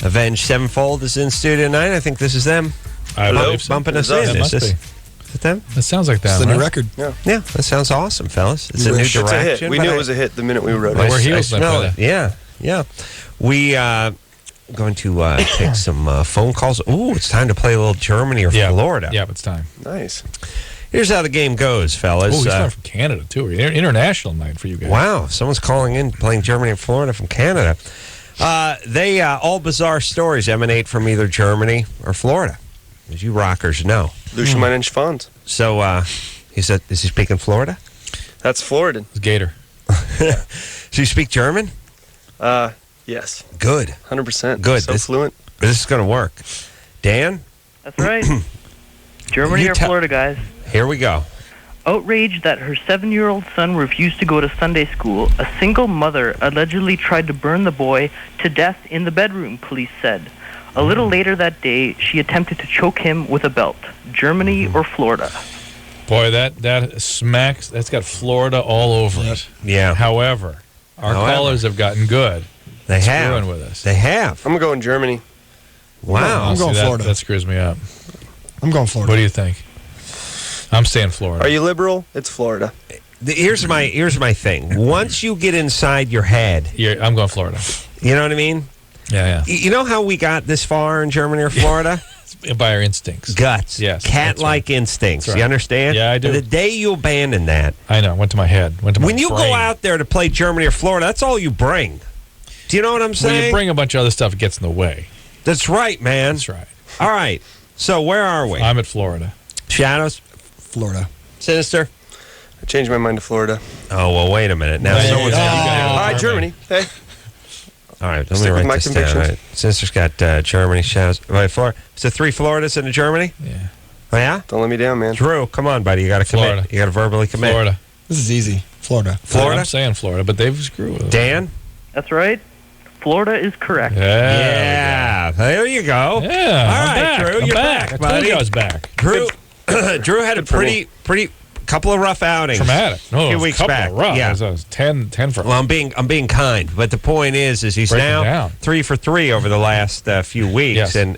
Avenged Sevenfold is in studio tonight. I think this is them. I believe so. Bumping us That in. must Is be. it them? That sounds like that. It's the new right? record. Yeah, that sounds awesome, fellas. It's a new It's a direction. hit. We but knew I- it was a hit the minute we wrote I, it. We're I heels then, smell brother. it. Yeah. We going to take some phone calls. Ooh, it's time to play a little Germany or Florida. Yeah, it's time. Nice. Here's how the game goes, fellas. Oh, he's coming from Canada, too. International night for you guys. Wow, someone's calling in, playing Germany and Florida from Canada. They all bizarre stories emanate from either Germany or Florida, as you rockers know. Lucia Meinen's Fons. So, is he speaking Florida? That's Floridan. It's Gator. So you speak German? Yes. Good. 100%. Good. So fluent. This is going to work. Dan? That's right. Germany or Florida, guys. Here we go. Outraged that her 7-year-old son refused to go to Sunday school, a single mother allegedly tried to burn the boy to death in the bedroom, police said. A little later that day, she attempted to choke him with a belt. Germany or Florida? Boy, that smacks. That's got Florida all over it. Yeah. However, our callers have gotten good. They have. Screwing with us. They have. I'm going Germany. Wow. I'm going Florida. That screws me up. I'm going Florida. What do you think? I'm saying Florida. Are you liberal? It's Florida. Here's my thing. Once you get inside your head, I'm going Florida. You know what I mean? Yeah. You know how we got this far in Germany or Florida? By our instincts. Guts. Yes. Cat-like instincts. Right. You understand? Yeah, I do. The day you abandon that. I know. Went to my head. Went to my When you brain. go out there to play Germany or Florida, that's all you bring. Do you know what I'm saying? When you bring a bunch of other stuff, it gets in the way. That's right, man. That's right. All right. So where are we? I'm at Florida. Shadows? Florida. Sinister? I changed my mind to Florida. Oh, well, wait a minute. Now someone's All right, Germany. Hey. All right, let me Stick with write my this down. convictions. All right. Sinister's got Germany, Shadows. Right, Florida. So 3 Floridas and a Germany? Yeah. Oh, yeah? Don't let me down, man. Drew, come on, buddy. You got to commit. Florida. You got to verbally commit. Florida. This is easy. Florida. Florida? I'm saying Florida, but they've screwed with us. Dan? That's right. Florida is correct. Yeah. There you go. Yeah. All right, I'm back. Drew. I'm You're back. back, I told buddy. you I was back. Drew had a pretty couple of rough outings. Traumatic. No, a few a weeks couple back. of rough. Yeah. I was 10 for. Well, I'm being kind, but the point is he's Breaking now down. 3 for 3 over the last few weeks, Yes. and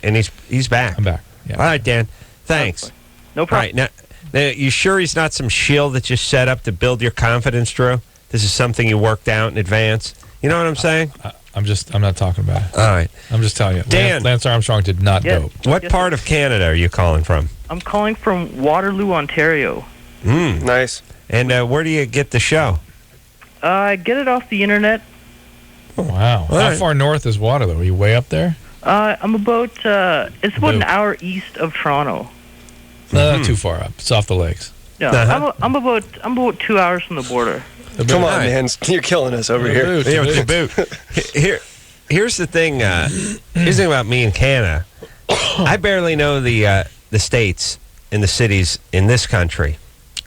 he's back. I'm back. Yeah. All right, Dan. Thanks. No problem. All right, now, you sure he's not some shill that you set up to build your confidence, Drew? This is something you worked out in advance. You know what I'm saying? I'm not talking about it. All right. I'm just telling you. Dan. Lance Armstrong did not Yes. dope. What part of Canada are you calling from? I'm calling from Waterloo, Ontario. Nice. And where do you get the show? I get it off the internet. Oh, wow. How right. far north is Waterloo? Are you way up there? I'm about, it's about an hour east of Toronto. No, not too far up. It's off the lakes. No, I'm about 2 hours from the border. Come on, man. You're killing us over here. Yeah, with the boot. Here's the thing. Here's the thing about me and Canada. I barely know the states and the cities in this country.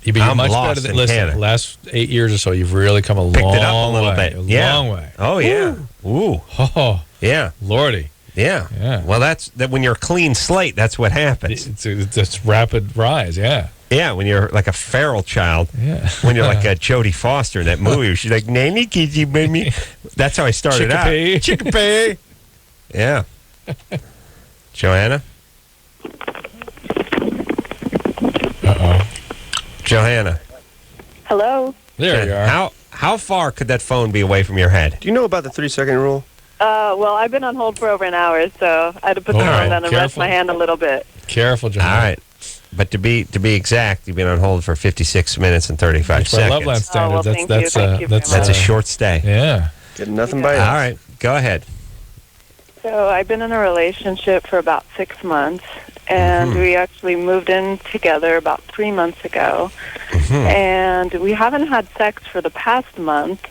You've been I'm much lost better than in listen. Canada. The last 8 years or so, you've really come a Picked long it up a little way. bit. Yeah. Long way. Oh yeah. Ooh. Oh, Yeah. Lordy. Yeah. Yeah. Well, that's that. When you're a clean slate, that's what happens. It's rapid rise. Yeah. Yeah. When you're like a feral child. Yeah. When you're like Jodie Foster in that movie, she's like, "Nanny, kitty, baby." That's how I started out. Chickapee. Yeah. Joanna. Uh-oh. Johanna. Hello. There you are. How far could that phone be away from your head? Do you know about the 3-second rule? Well, I've been on hold for over an hour, so I had to put the All phone right. down and rest my hand a little bit. Careful, John. All right. But to be exact, you've been on hold for 56 minutes and 35 By seconds. LoveLine standards, thank you. Thank you very much. That's a short stay. Yeah. Getting nothing by it. All right. Go ahead. So I've been in a relationship for about 6 months, and we actually moved in together about 3 months ago. And we haven't had sex for the past month.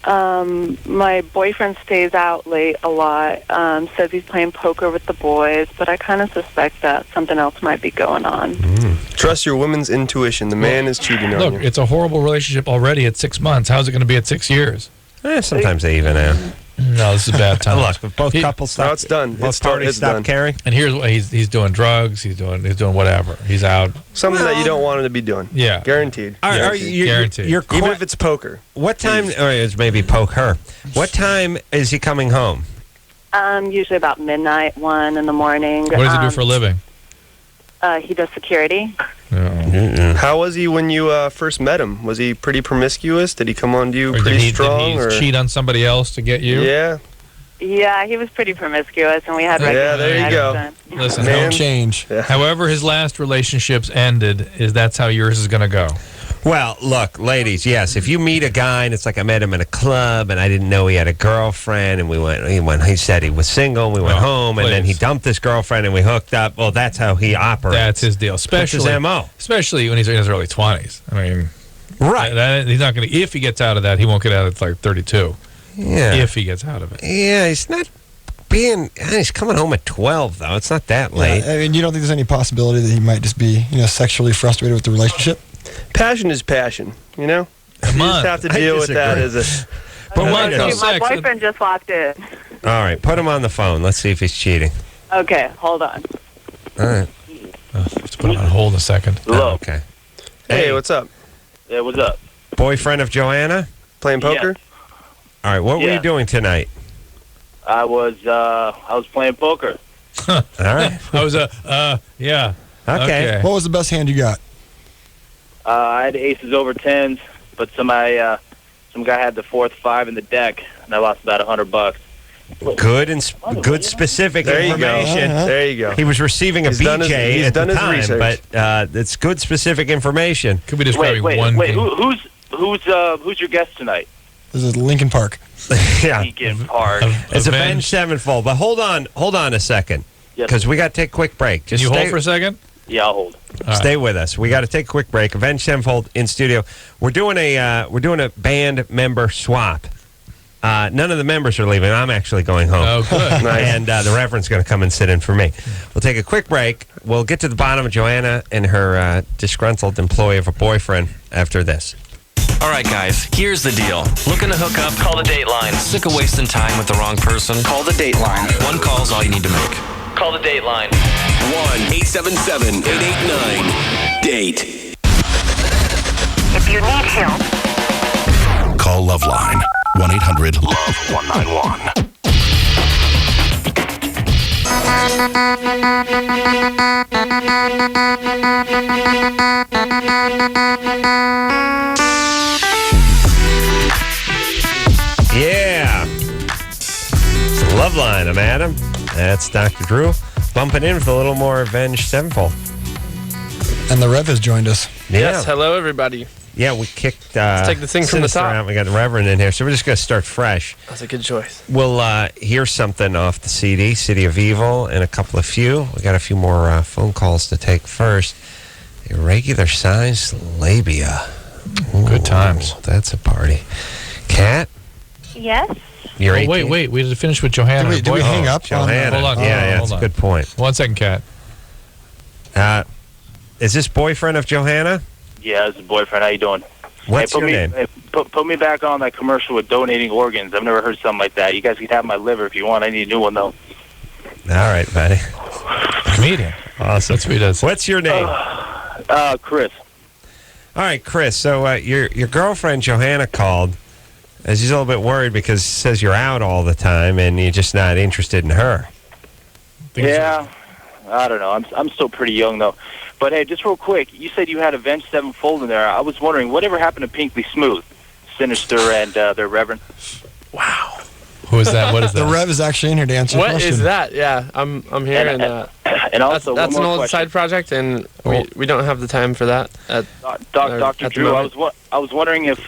My boyfriend stays out late a lot, says he's playing poker with the boys, but I kind of suspect that something else might be going on. Trust your woman's intuition. The man is cheating on Look, you. it's a horrible relationship already at 6 months. How's it going to be at 6 years? Sometimes they even out. No, this is a bad time. Look, if both couples stop, No, it's done. both parties stop caring. And here's what he's doing drugs. He's doing whatever. He's out. Something that you don't want him to be doing. Yeah. Guaranteed. Guaranteed. Even if it's poker. What time, or it's maybe poker, what time is he coming home? Usually about midnight, 1 in the morning. What does he do for a living? He does security. How was he when you first met him? Was he pretty promiscuous? Did he come on to you Or pretty strong? Did he cheat on somebody else to get you? Yeah. Yeah, he was pretty promiscuous, and we had regular Yeah, there you go. sex. Listen, Man. Change. Yeah. however his last relationships ended, that's how yours is going to go. Well, look, ladies, yes, if you meet a guy and it's like I met him in a club and I didn't know he had a girlfriend and he said he was single and we went home and then he dumped his girlfriend and we hooked up, well, that's how he operates. That's his deal. Especially, that's his MO. Especially when he's in his early 20s. I mean, right. He's not going to, if he gets out of that, he won't get out at like 32. Yeah. If he gets out of it. Yeah, he's not he's coming home at 12, though. It's not that late. I mean, you don't think there's any possibility that he might just be, sexually frustrated with the relationship? Passion is passion, you know? Come you on. just have to deal with that as a... But my boyfriend just walked in. All right, put him on the phone. Let's see if he's cheating. Okay, hold on. All right. Let's put him on hold a second. Hello. Okay. Hey, what's up? Yeah, what's up? Boyfriend of Joanna? Playing poker? Yes. All right, what were you doing tonight? I was playing poker. All right. Yeah. Okay. What was the best hand you got? I had aces over tens, but some guy had the 4th 5 in the deck, and I lost about $100. Good specific information. There you go. He was receiving a BJ at the time, but it's good specific information. Could be just wait. Who's your guest tonight? This is Lincoln Park. Yeah. Lincoln Park. It's Avenged Sevenfold. But hold on a second, because we got to take a quick break. Can you hold for a second? Yeah, I'll hold. Stay with us. We got to take a quick break. Avenged Sevenfold in studio. We're doing a band member swap. None of the members are leaving. I'm actually going home. Oh, good. Nice. And the Reverend's going to come and sit in for me. We'll take a quick break. We'll get to the bottom of Joanna and her disgruntled employee of a boyfriend after this. All right, guys, here's the deal. Looking to hook up? Call the Dateline. Sick of wasting time with the wrong person? Call the Dateline. One call's all you need to make. Call the Dateline. 1-877-889-DATE. If you need help, call LoveLine. 1-800-LOVE-191. Yeah. It's LoveLine. I'm Adam. That's Dr. Drew. Bumping in with a little more Avenged Sevenfold. And the Rev has joined us. Yeah. Yes, hello, everybody. Yeah, we kicked Let's take the thing from the Sinister top. out. We got the Reverend in here, so we're just going to start fresh. That's a good choice. We'll hear something off the CD, City of Evil, and a couple of few. We got a few more phone calls to take first. Irregular size labia. Ooh, good times. That's a party. Kat? Yes? You're 18? Wait. We did finish with Johanna. Did we hang up? Johanna. Hold on. Yeah, Hold that's on. a good point. 1 second, Kat. Is this boyfriend of Johanna? Yeah, this is boyfriend. How you doing? What's your name? Put me back on that commercial with donating organs. I've never heard something like that. You guys can have my liver if you want. I need a new one, though. All right, buddy. Comedian. Awesome. That's what he does. What's your name? Chris. All right, Chris. So your girlfriend Johanna called. As she's a little bit worried because she says you're out all the time and you're just not interested in her. Yeah, I don't know. I'm still pretty young though. But hey, just real quick, you said you had Avenged Sevenfold in there. I was wondering, whatever happened to Pinkley Smooth, Sinister, and their Reverend? Wow. Who is that? What is that? The Rev is actually in here to answer the question. What is that? Yeah, I'm here, and also that's one an more old question. side project, and we don't have the time for that. Dr. Drew, I was wondering if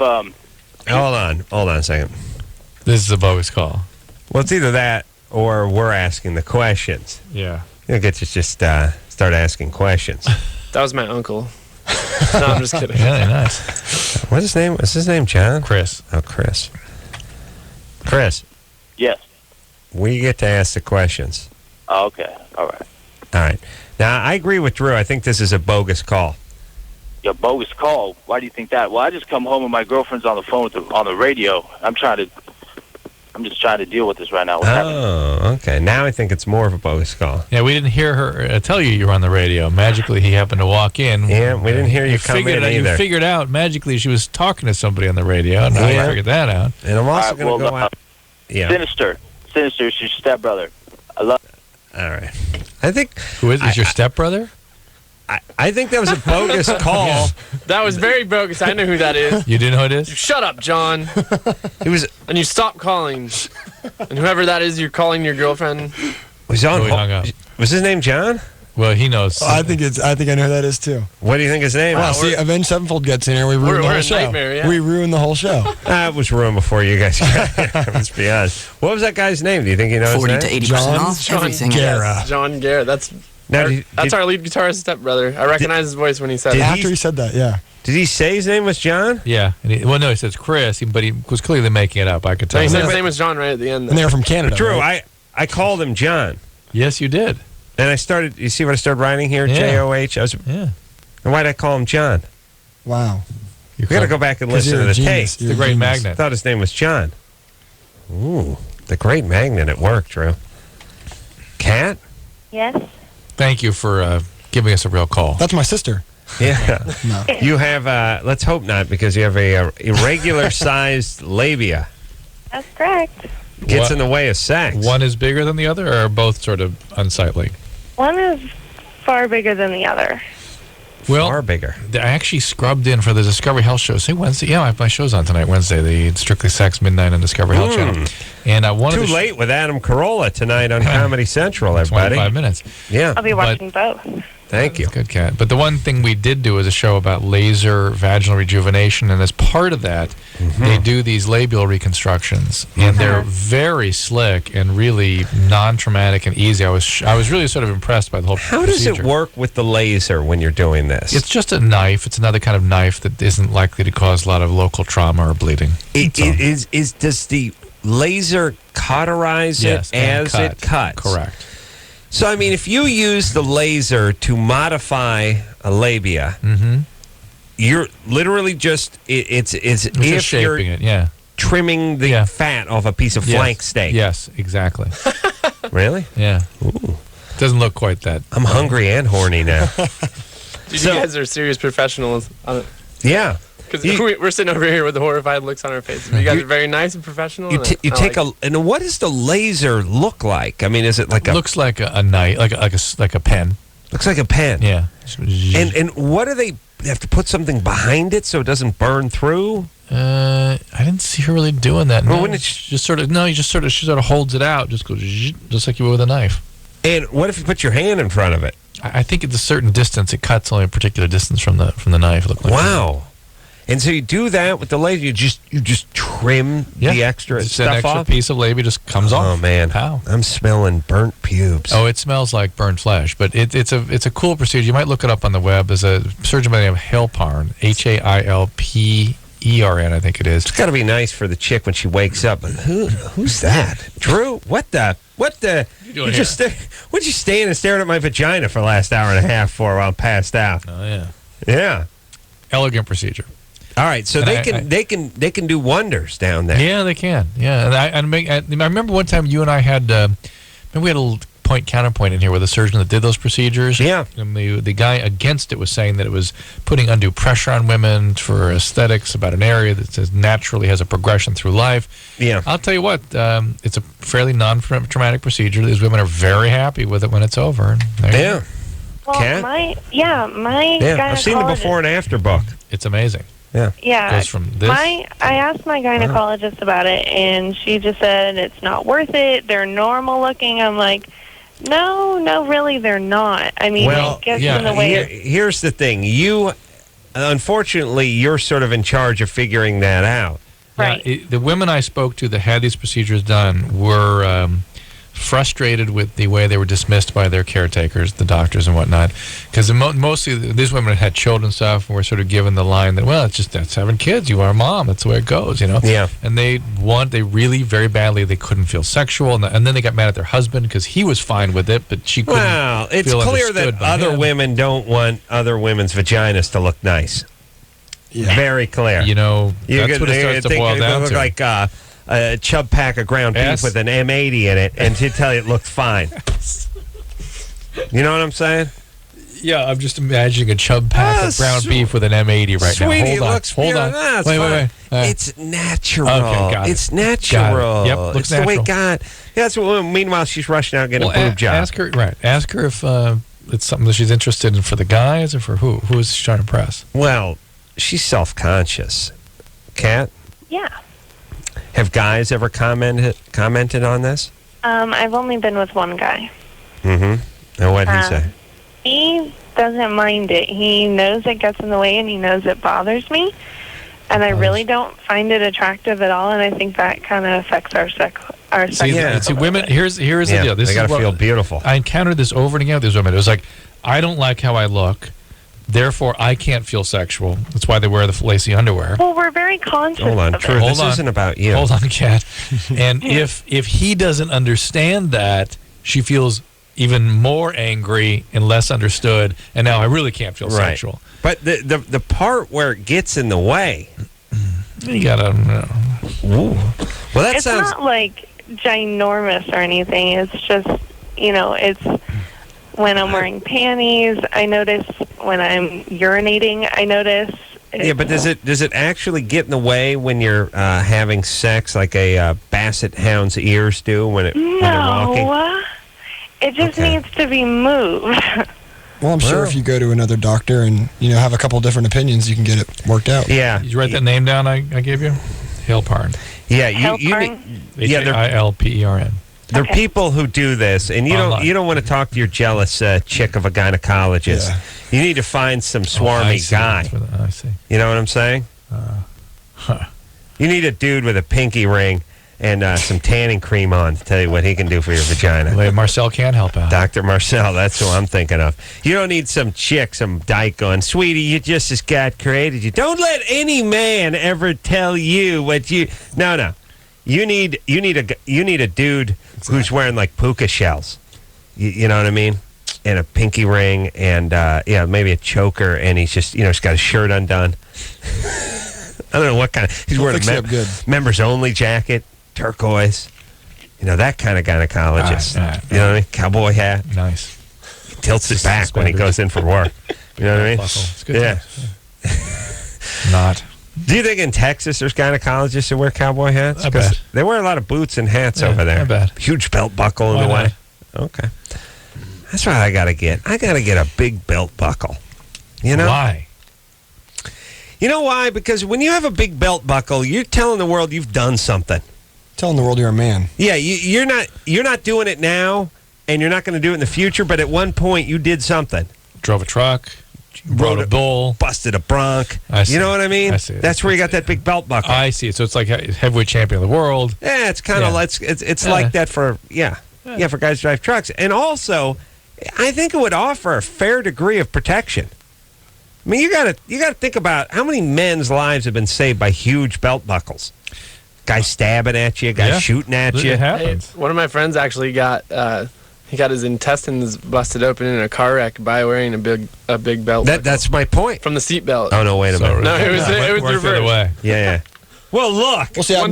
Hold on a second. This is a bogus call. Well, it's either that or we're asking the questions. Yeah. You'll get to just start asking questions. That was my uncle. No, I'm just kidding. Really nice. What's his name? What's his name? John? Chris. Oh, Chris. Chris. Yes. We get to ask the questions. Oh, okay. All right. All right. Now, I agree with Drew. I think this is a bogus call. Your bogus call. Why do you think that? Well, I just come home and my girlfriend's on the phone on the radio. I'm just trying to deal with this right now. What's happening? Oh, okay. Now I think it's more of a bogus call. Yeah, we didn't hear her tell you were on the radio. Magically, he happened to walk in. Yeah, we didn't hear you come in either. You figured out magically she was talking to somebody on the radio. Now you figured that out. And I'm also going to go out. Yeah. Sinister, it's your stepbrother. I love. All right. I think. Who is your stepbrother? I think that was a bogus call. Yeah. That was very bogus. I know who that is. You do know who it is? Shut up, John. It was, and you stop calling. And whoever that is, you're calling your girlfriend. Was his name John? Well, he knows. I think I know who that is too. What do you think his name Wow, is? see, Avenged Sevenfold gets in here. We ruined the whole show. Yeah. We ruined the whole show. It was ruined before you guys got here. Let's be honest. What was that guy's name? Do you think he knows 40 to 80% off everything. Yes, John Guerra. That's our lead guitarist stepbrother. I recognize his voice when he said it. After he said that, yeah. Did he say his name was John? Yeah. No, he says Chris, but he was clearly making it up. I could tell. He said his name was John right at the end. And they're from Canada. Drew, right? I called him John. Yes, you did. And I started, you see what I started writing here? Yeah. J-O-H. And why'd I call him John? Wow. We got to go back and listen to the tape. It's the Great Magnet. I thought his name was John. Ooh, the Great Magnet at work, Drew. Kat? Yes? Thank you for giving us a real call. That's my sister. Yeah. No. You have, let's hope not, because you have a irregular-sized labia. That's correct. Gets in the way of sex. One is bigger than the other, or are both sort of unsightly? One is far bigger than the other. Well, far bigger. I actually scrubbed in for the Discovery Health show. Say Wednesday. Yeah, my show's on tonight, Wednesday. The Strictly Sex Midnight on Discovery Health channel. And I wanted Too late with Adam Carolla tonight on Comedy Central, everybody. 25 minutes. Yeah. I'll be watching both. Thank you. Good, Kat. But the one thing we did do is a show about laser vaginal rejuvenation, and as part of that, they do these labial reconstructions, and they're very slick and really non-traumatic and easy. I was really sort of impressed by the whole How procedure. does it work with the laser when you're doing this? It's just a knife. It's another kind of knife that isn't likely to cause a lot of local trauma or bleeding. Does the laser cauterize it as it cuts? Correct. So, I mean, if you use the laser to modify a labia, you're literally just, it's just if shaping you're it, yeah. trimming the fat off a piece of flank steak. Yes, exactly. Really? Yeah. Ooh. Doesn't look quite that. I'm hungry and horny now. Dude, you guys are serious professionals on it. Yeah. Because we're sitting over here with the horrified looks on our faces. You guys are very nice and professional. And what does the laser look like? I mean, is it like looks like a knife, like a pen. Looks like a pen. Yeah. And what do they have to put something behind it so it doesn't burn through? I didn't see her really doing that. Well, No, wouldn't it she sort of holds it out, just goes just like you would with a knife. And what if you put your hand in front of it? I think at a certain distance, it cuts only a particular distance from the knife. It looked like. Wow. And so you do that with the laser. You just trim the extra just stuff an extra off. piece of labia just comes off. Oh man, How? I'm smelling burnt pubes. Oh, it smells like burnt flesh, but it's a cool procedure. You might look it up on the web. There's a surgeon by the name of Halpern, Hailpern, I think it is. It's got to be nice for the chick when she wakes up. Who's that? Drew? What the? What'd you stand and staring at my vagina for the last hour and a half for while I'm passed out? Oh yeah. Yeah. Elegant procedure. All right, so And they can do wonders down there. Yeah, they can. Yeah, and I remember one time you and I had we had a little counterpoint in here with a surgeon that did those procedures. Yeah, and the guy against it was saying that it was putting undue pressure on women for aesthetics about an area that says naturally has a progression through life. Yeah, I'll tell you what, it's a fairly non-traumatic procedure. These women are very happy with it when it's over. And yeah. Well, my gynecologist, I've seen the before and after book. It's amazing. Yeah. Yeah. Goes from this. I asked my gynecologist about it, and she just said it's not worth it. They're normal looking. I'm like, no, really, they're not. I mean, I guess in the way. Here's the thing. Unfortunately, you're sort of in charge of figuring that out. Right. The women I spoke to that had these procedures done were frustrated with the way they were dismissed by their caretakers, the doctors and whatnot, because mostly these women had children and stuff and were sort of given the line that, well, that's having kids. You are a mom. That's the way it goes, you know? Yeah. And they really very badly, they couldn't feel sexual. And then they got mad at their husband because he was fine with it, but she couldn't. Well, it's clear that other women don't want other women's vaginas to look nice. Yeah. Very clear. You know, that's what it starts to boil down look to. like a chub pack of ground beef with an M80 in it, and she'd tell you it looked fine. You know what I'm saying? Yeah, I'm just imagining a chub pack of ground beef with an M80 right now. Sweetie, Hold on. Wait. It's natural. Okay, got it. It's natural. Yep, looks it's natural. the way God. Yeah, that's what. Meanwhile, she's rushing out getting a boob job. Ask her if it's something that she's interested in for the guys or for who. Who is she trying to impress? Well, she's self-conscious. Kat? Yeah. Have guys ever commented on this? I've only been with one guy. Mm-hmm. And what'd he say? he doesn't mind it. He knows it gets in the way, and he knows it bothers me. And I really don't find it attractive at all, and I think that kind of affects our sex. See, women. Here's the deal. This they got to feel beautiful. I encountered this over and again with these women. It was like, I don't like how I look, therefore I can't feel sexual. That's why they wear the lacy underwear. Well, we're very conscious. Hold on, of True. it. This isn't about you. Hold on, Kat. And if he doesn't understand that, she feels even more angry and less understood. And now I really can't feel sexual. But the part where it gets in the way, you gotta. Well, that it's sounds not like ginormous or anything. It's just, it's when I'm wearing panties. I notice when I'm urinating. I notice. Yeah, but does it actually get in the way when you're having sex, like a basset hound's ears do when they're walking? No, it just needs to be moved. Well, I'm sure if you go to another doctor and have a couple different opinions, you can get it worked out. Yeah. Did you write that name down I gave you? Hilpern. Yeah, you need. Hilpern. There are people who do this, and you don't want to talk to your jealous chick of a gynecologist. Yeah. You need to find some swarmy guy. I see. You know what I'm saying? You need a dude with a pinky ring and some tanning cream on to tell you what he can do for your vagina. Wait, Marcel can't help out. Dr. Marcel, that's who I'm thinking of. You don't need some chick, some dyke going, sweetie, you just as God created you. Don't let any man ever tell you what you... No. You need a dude who's wearing like puka shells. You know what I mean? And a pinky ring and maybe a choker, and he's just he's got his shirt undone. I don't know what kind of... He's wearing a members only jacket, turquoise. That kind of gynecologist. You know what I mean? Cowboy hat. Nice. He tilts his back when he goes in for work. You know what I mean? It's good. Yeah. Not. Do you think in Texas there's gynecologists who wear cowboy hats? I bet. They wear a lot of boots and hats over there. I bet. Huge belt buckle in the way. Okay. That's what I got to get. I got to get a big belt buckle. Why? You know why? Because when you have a big belt buckle, you're telling the world you've done something. Telling the world you're a man. Yeah, you're not doing it now, and you're not going to do it in the future, but at one point you did something. Drove a truck. Rode a bull, busted a bronc. You know what I mean? I see. That's where you got that big belt buckle. I see. So it's like heavyweight champion of the world. Yeah, it's kind of it's like that for for guys who drive trucks, and also I think it would offer a fair degree of protection. I mean, you got to think about how many men's lives have been saved by huge belt buckles. Guy stabbing at you, guy shooting at you. It happens. Hey, one of my friends actually got. He got his intestines busted open in a car wreck by wearing a big belt. That's my point. From the seatbelt. Oh no! Wait a minute. No, it was reversed. Way. Yeah. Well, look. Well, see, I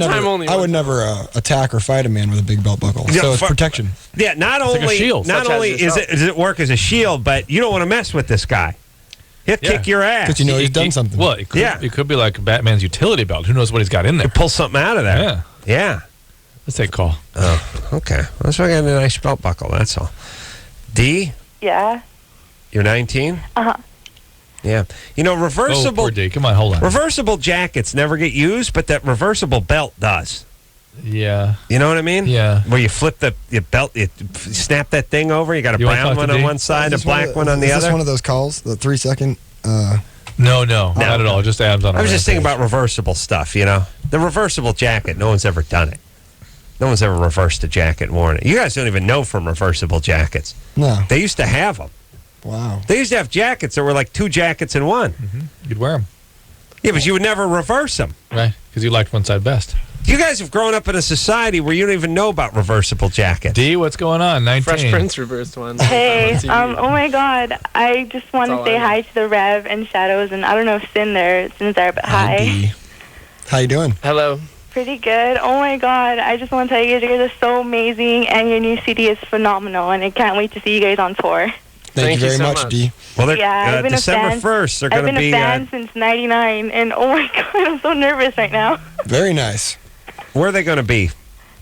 would never attack or fight a man with a big belt buckle. So it's protection. Yeah. Not only like a shield. Not only does it work as a shield, but you don't want to mess with this guy. He'll kick your ass because he's done something. Well, it could be like Batman's utility belt. Who knows what he's got in there? Pull something out of there. Yeah. Let's take a call. Oh, okay. That's why I got a nice belt buckle. That's all. D? Yeah. You're 19? Uh-huh. Yeah. Reversible... Oh, poor D. Come on, hold on. Reversible jackets never get used, but that reversible belt does. Yeah. You know what I mean? Yeah. Where you flip your belt, you snap that thing over, you got a brown one on one side, a black one on the other. Is this one of those calls, the 3-second... No, not at all. Just abs on. I was just thinking about reversible stuff, The reversible jacket, no one's ever done it. No one's ever reversed a jacket and worn it. You guys don't even know from reversible jackets. No. They used to have them. Wow. They used to have jackets that were like 2 jackets in one. Mm-hmm. You'd wear them. Yeah, but you would never reverse them. Right, because you liked one side best. You guys have grown up in a society where you don't even know about reversible jackets. D, what's going on? 19. Fresh Prince reversed one. Hey, oh my God. I just want to say hi to the Rev and Shadows, and I don't know if Sin's there, but hi. D. How you doing? Hello. Pretty good. Oh my God. I just want to tell you guys are so amazing, and your new CD is phenomenal, and I can't wait to see you guys on tour. Thank you very much, D. Well, I've been December a fan. 1st, they're going to be... I've been a fan since 99, and oh my God, I'm so nervous right now. Very nice. Where are they going to be?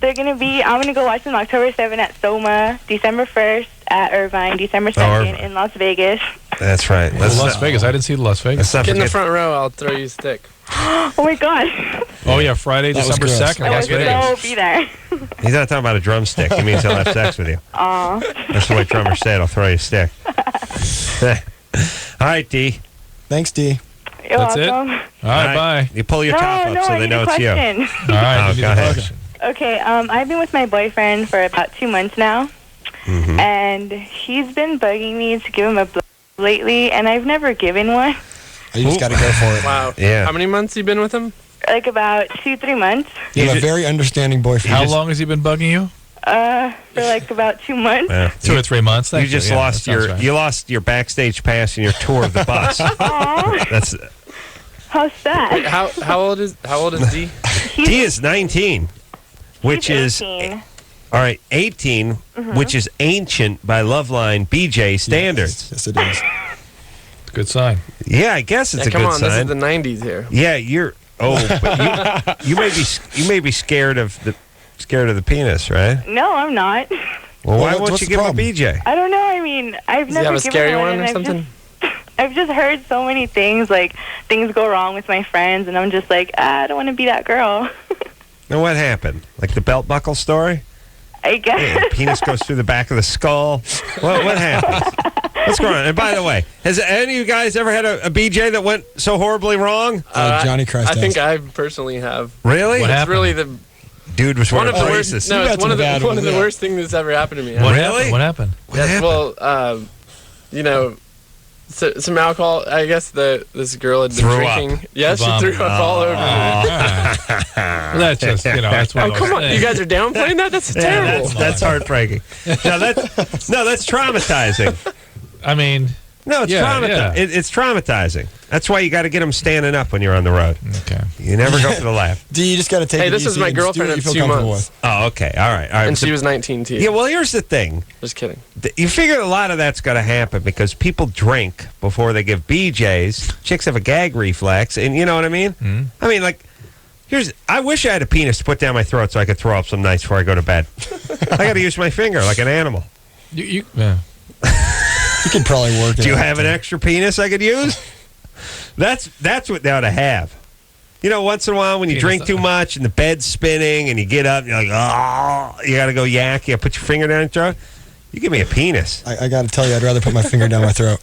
I'm going to go watch them October 7th at Soma, December 1st at Irvine, December 2nd in Las Vegas. That's right. Las Vegas. I didn't see Las Vegas. Get in the front row. I'll throw you a stick. Oh my God. Oh yeah, Friday, December 2nd. I will so be there. He's not talking about a drumstick. He means he'll have sex with you. Aw. That's the way drummer said. I'll throw you a stick. All right, D. Thanks, D. You're That's it? welcome. All right, bye. You pull your top up so I they need know a it's you. All question. right, go ahead. Okay, I've been with my boyfriend for about 2 months now, and he's been bugging me to give him a lately, and I've never given one. You just got to go for it. Wow. Yeah. How many months you been with him? Like about 2-3 months. You have a very understanding boyfriend. How long has he been bugging you? For like about 2 months. 2 or 3 months. You just lost you lost your backstage pass and your tour of the bus. That's How sad. Wait, how old is D? D is 19, which is 18. all right. 18, which is ancient by LoveLine BJ standards. Yes, it is. Good sign. Yeah, I guess it's a come good on, sign. this is the 90s here. Yeah, you're. Oh, but you may be scared of the penis, right? No, I'm not. Well, why won't what's you the give him a problem? BJ? I don't know. I mean, I've Does he never have a given scary one, one or and something? I've just heard so many things, like things go wrong with my friends, and I'm just like, I don't want to be that girl. And what happened? Like the belt buckle story? I guess. Yeah, penis goes through the back of the skull. What happened? What's going on? And by the way, has any of you guys ever had a BJ that went so horribly wrong? Johnny Christ. I think I personally have. Really? What It's happened? really the Dude was one wearing of the braces. worst. No, You it's got one some of the bad ones, yeah. worst things that's ever happened to me. What Really? happened? What happened? Yes, well, you know, some alcohol. I guess this girl had been Threw up. drinking. Yes, she Vomit. threw up all over me. Well, that's just, that's one Oh, of those come on. things. You guys are downplaying that? That's terrible. That's heartbreaking. No, that's traumatizing. I mean, No, it's traumatizing. It's traumatizing. That's why you got to get them standing up when you're on the road. Okay. You never go for the laugh. D, you just got to take Hey, it this easy is my and just do girlfriend what of you 2 feel comfortable months. with. Oh, okay. All right. And she was 19 too. Yeah, well, here's the thing. Just kidding. You figure a lot of that's going to happen because people drink before they give BJs. Chicks have a gag reflex, and you know what I mean? I mean, like, I wish I had a penis to put down my throat so I could throw up some nights before I go to bed. I got to use my finger like an animal. You You could probably work it. Do you out, have an extra penis I could use? That's what they ought to have. You know, once in a while when you drink too much and the bed's spinning and you get up and you're like, oh, you got to go yak. You got to put your finger down your throat. You give me a penis. I got to tell you, I'd rather put my finger down my throat.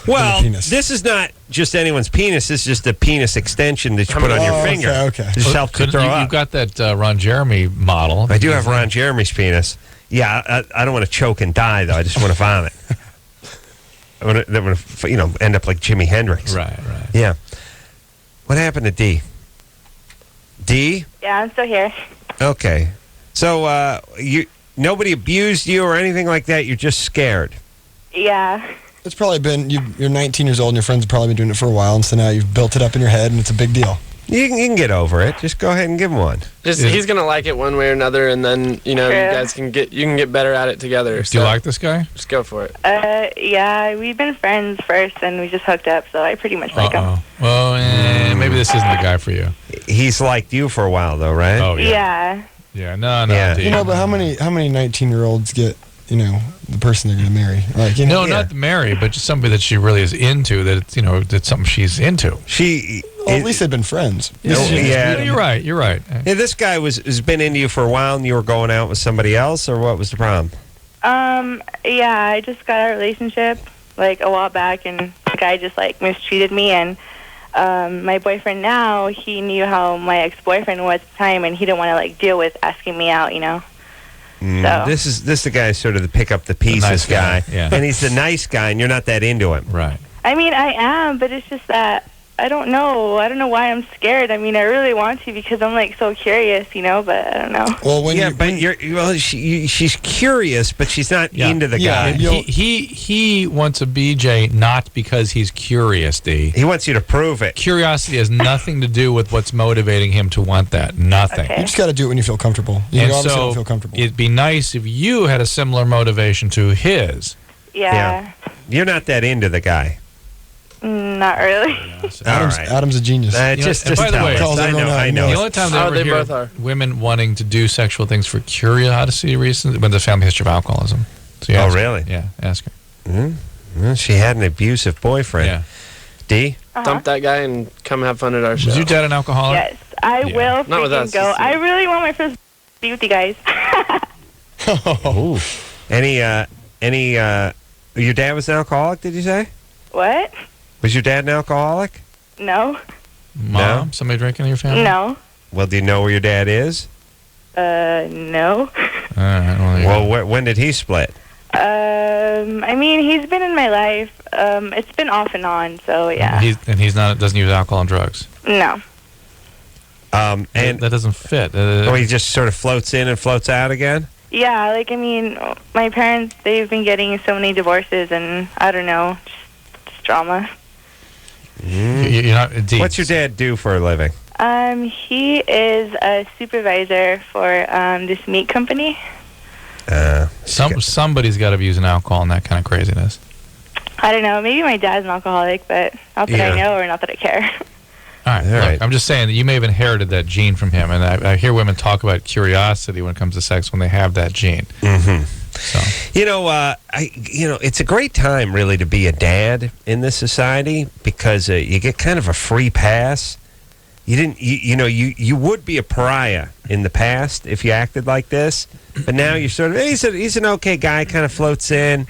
Well, this is not just anyone's penis. This is just a penis extension that you put on your finger. Okay. Just help to throw up. You've got that Ron Jeremy model. I do have Ron Jeremy's penis. Yeah, I don't want to choke and die, though. I just want to vomit. I want to, end up like Jimi Hendrix. Right. Yeah. What happened to D? D? Yeah, I'm still here. Okay. So nobody abused you or anything like that? You're just scared? Yeah. It's probably been, you're 19 years old and your friends have probably been doing it for a while, and so now you've built it up in your head and it's a big deal. You can get over it. Just go ahead and give him one. He's gonna like it one way or another, and then you guys can get better at it together. Do you like this guy? Just go for it. Yeah, we've been friends first, and we just hooked up, so I pretty much like him. Well, maybe this isn't the guy for you. He's liked you for a while, though, right? Oh Yeah. Yeah. No. Yeah. But how many 19-year-olds get the person they're going to marry? Like, No, not to marry, but just somebody that she really is into. That's something she's into. At least they've been friends. Yeah, you're right. Yeah, this guy has been into you for a while, and you were going out with somebody else, or what was the problem? Yeah, I just got a relationship like a while back, and the guy just like mistreated me, and my boyfriend now, he knew how my ex-boyfriend was at the time, and he didn't want to like deal with asking me out, So. This is the guy sort of the pick up the pieces nice guy. Yeah. And he's the nice guy, and you're not that into him. Right. I mean, I am, but it's just that I don't know why I'm scared. I mean, I really want to because I'm like so curious, but I don't know. Well, she's curious, but she's not into the guy. He wants a BJ not because he's curious, D. He wants you to prove it. Curiosity has nothing to do with what's motivating him to want that. Nothing. You just got to do it when you feel comfortable. You obviously don't feel comfortable. It'd be nice if you had a similar motivation to his. Yeah. You're not that into the guy. Not really. Adam's a genius. Just by the way, I know. The only time they ever hear women wanting to do sexual things for curiosity reasons when the family history of alcoholism. So really? Yeah, ask her. Well, she had an abusive boyfriend. Yeah. D? Dump that guy and come have fun at our show. Was your dad an alcoholic? Yes, I will Not with us. go. I really want my first be with you guys. Any Your dad was an alcoholic, did you say? What? Was your dad an alcoholic? No. Mom? Somebody drinking in your family? No. Well, do you know where your dad is? No. Well, when did he split? I mean, he's been in my life. It's been off and on, so yeah. He's not, doesn't use alcohol and drugs? No. And that doesn't fit. He just sort of floats in and floats out again? Yeah, like, I mean, my parents, they've been getting so many divorces, and I don't know, just drama. You're not deep. What's your dad do for a living? He is a supervisor for this meat company. Somebody's got to be using alcohol and that kind of craziness. I don't know. Maybe my dad's an alcoholic, but not that I know or not that I care. All right. I'm just saying that you may have inherited that gene from him, and I hear women talk about curiosity when it comes to sex when they have that gene. Mm-hmm. So, it's a great time really to be a dad in this society because you get kind of a free pass. You would be a pariah in the past if you acted like this, but now you're sort of he's an okay guy, kind of floats in,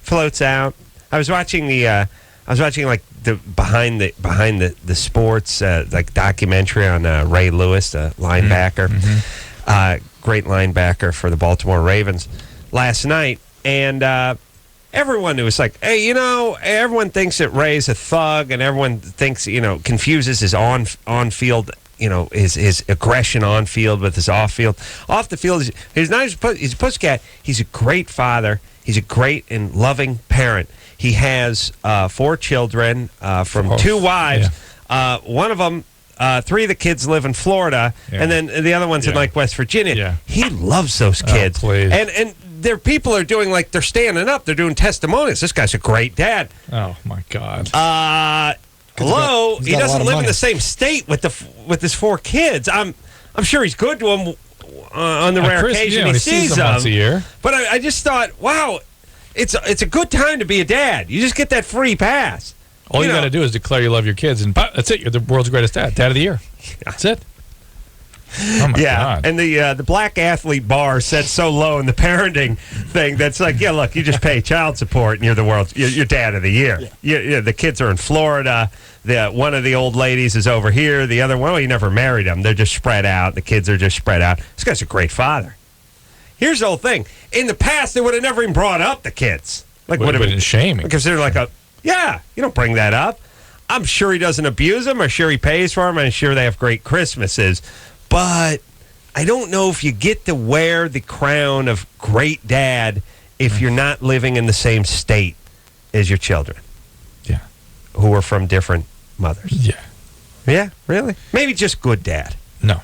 floats out. I was watching like the behind the sports like documentary on Ray Lewis, the linebacker, great linebacker for the Baltimore Ravens last night, and everyone was like, hey, everyone thinks that Ray's a thug, and everyone thinks, confuses his on-field, his aggression on field with his off field. Off the field, he's a pussycat. He's a great father. He's a great and loving parent. He has 4 children from 2 wives. Yeah. One of them, 3 of the kids live in Florida, and then the other one's in like West Virginia. Yeah. He loves those kids. And their people are doing they're standing up. They're doing testimonials. This guy's a great dad. Oh my God. Hello. He doesn't live in the same state with his 4 kids. I'm sure he's good to them on the rare occasion he sees them once a year. But I just thought, wow, it's a good time to be a dad. You just get that free pass. All you got to do is declare you love your kids, and that's it. You're the world's greatest dad of the year. That's it. Oh my God. And the black athlete bar set so low in the parenting thing that's like, yeah, look, you just pay child support and you're dad of the year. Yeah. The kids are in Florida. One of the old ladies is over here. The other one, you never married them. They're just spread out. The kids are just spread out. This guy's a great father. Here's the whole thing. In the past, they would have never even brought up the kids. Would have been shaming. Because they're like you don't bring that up. I'm sure he doesn't abuse them. I'm sure he pays for them. I'm sure they have great Christmases. But I don't know if you get to wear the crown of great dad if you're not living in the same state as your children. Yeah. Who are from different mothers. Yeah. Yeah, really? Maybe just good dad. No.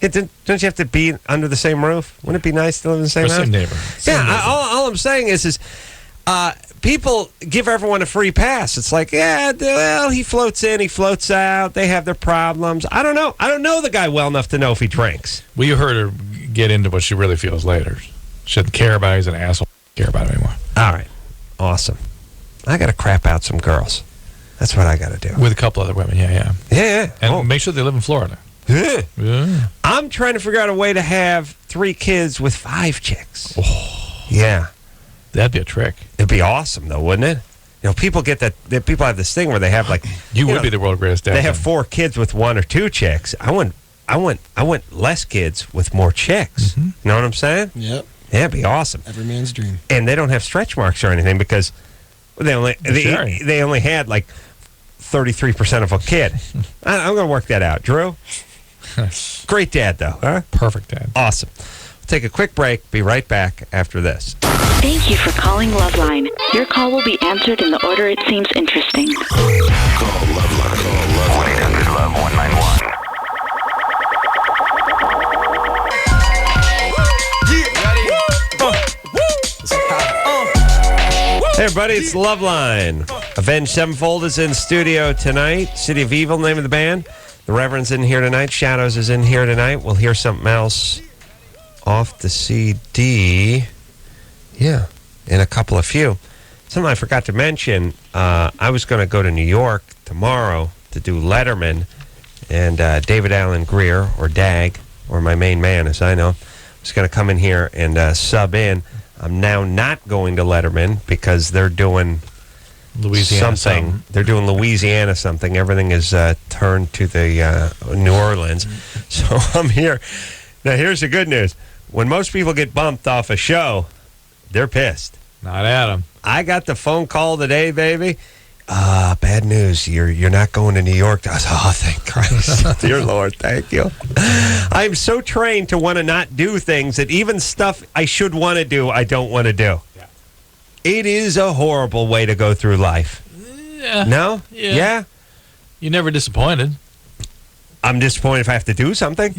Don't you have to be under the same roof? Wouldn't it be nice to live in the same house? Same neighbor. All I'm saying is people give everyone a free pass. It's like, he floats in, he floats out. They have their problems. I don't know. I don't know the guy well enough to know if he drinks. Well, you heard her get into what she really feels later. She doesn't care about him. He's an asshole. Care about him anymore. All right. Awesome. I got to crap out some girls. That's what I got to do. With a couple other women, yeah. Yeah. And make sure they live in Florida. Yeah. I'm trying to figure out a way to have 3 kids with 5 chicks. Oh. Yeah. That'd be a trick. It'd be awesome, though, wouldn't it? People get that. People have this thing where they have you would be the world's greatest dad. They have 4 kids with 1 or 2 chicks. I want less kids with more chicks. Mm-hmm. You know what I'm saying? Yep. Yeah, it'd be awesome. Every man's dream. And they don't have stretch marks or anything because they only had 33% of a kid. I'm going to work that out, Drew. Great dad, though, huh? Perfect dad. Awesome. We'll take a quick break. Be right back after this. Thank you for calling LoveLine. Your call will be answered in the order it seems interesting. Call LoveLine. Call 1-800-LOVE-191. Hey, everybody, it's LoveLine. Avenged Sevenfold is in studio tonight. City of Evil, name of the band. The Reverend's in here tonight. Shadows is in here tonight. We'll hear something else off the CD. Yeah, in a couple of few. Something I forgot to mention, I was going to go to New York tomorrow to do Letterman, and David Allen Greer, or Dag, or my main man, as I know, was going to come in here and sub in. I'm now not going to Letterman because they're doing Louisiana something. They're doing Louisiana something. Everything is turned to the New Orleans. So I'm here. Now, here's the good news. When most people get bumped off a show, they're pissed. Not Adam. I got the phone call today, baby. Bad news. You're not going to New York. I was, oh, thank Christ. Dear Lord, thank you. I'm so trained to want to not do things that even stuff I should want to do, I don't want to do. Yeah. It is a horrible way to go through life. Yeah. No? Yeah. You're never disappointed. I'm disappointed if I have to do something.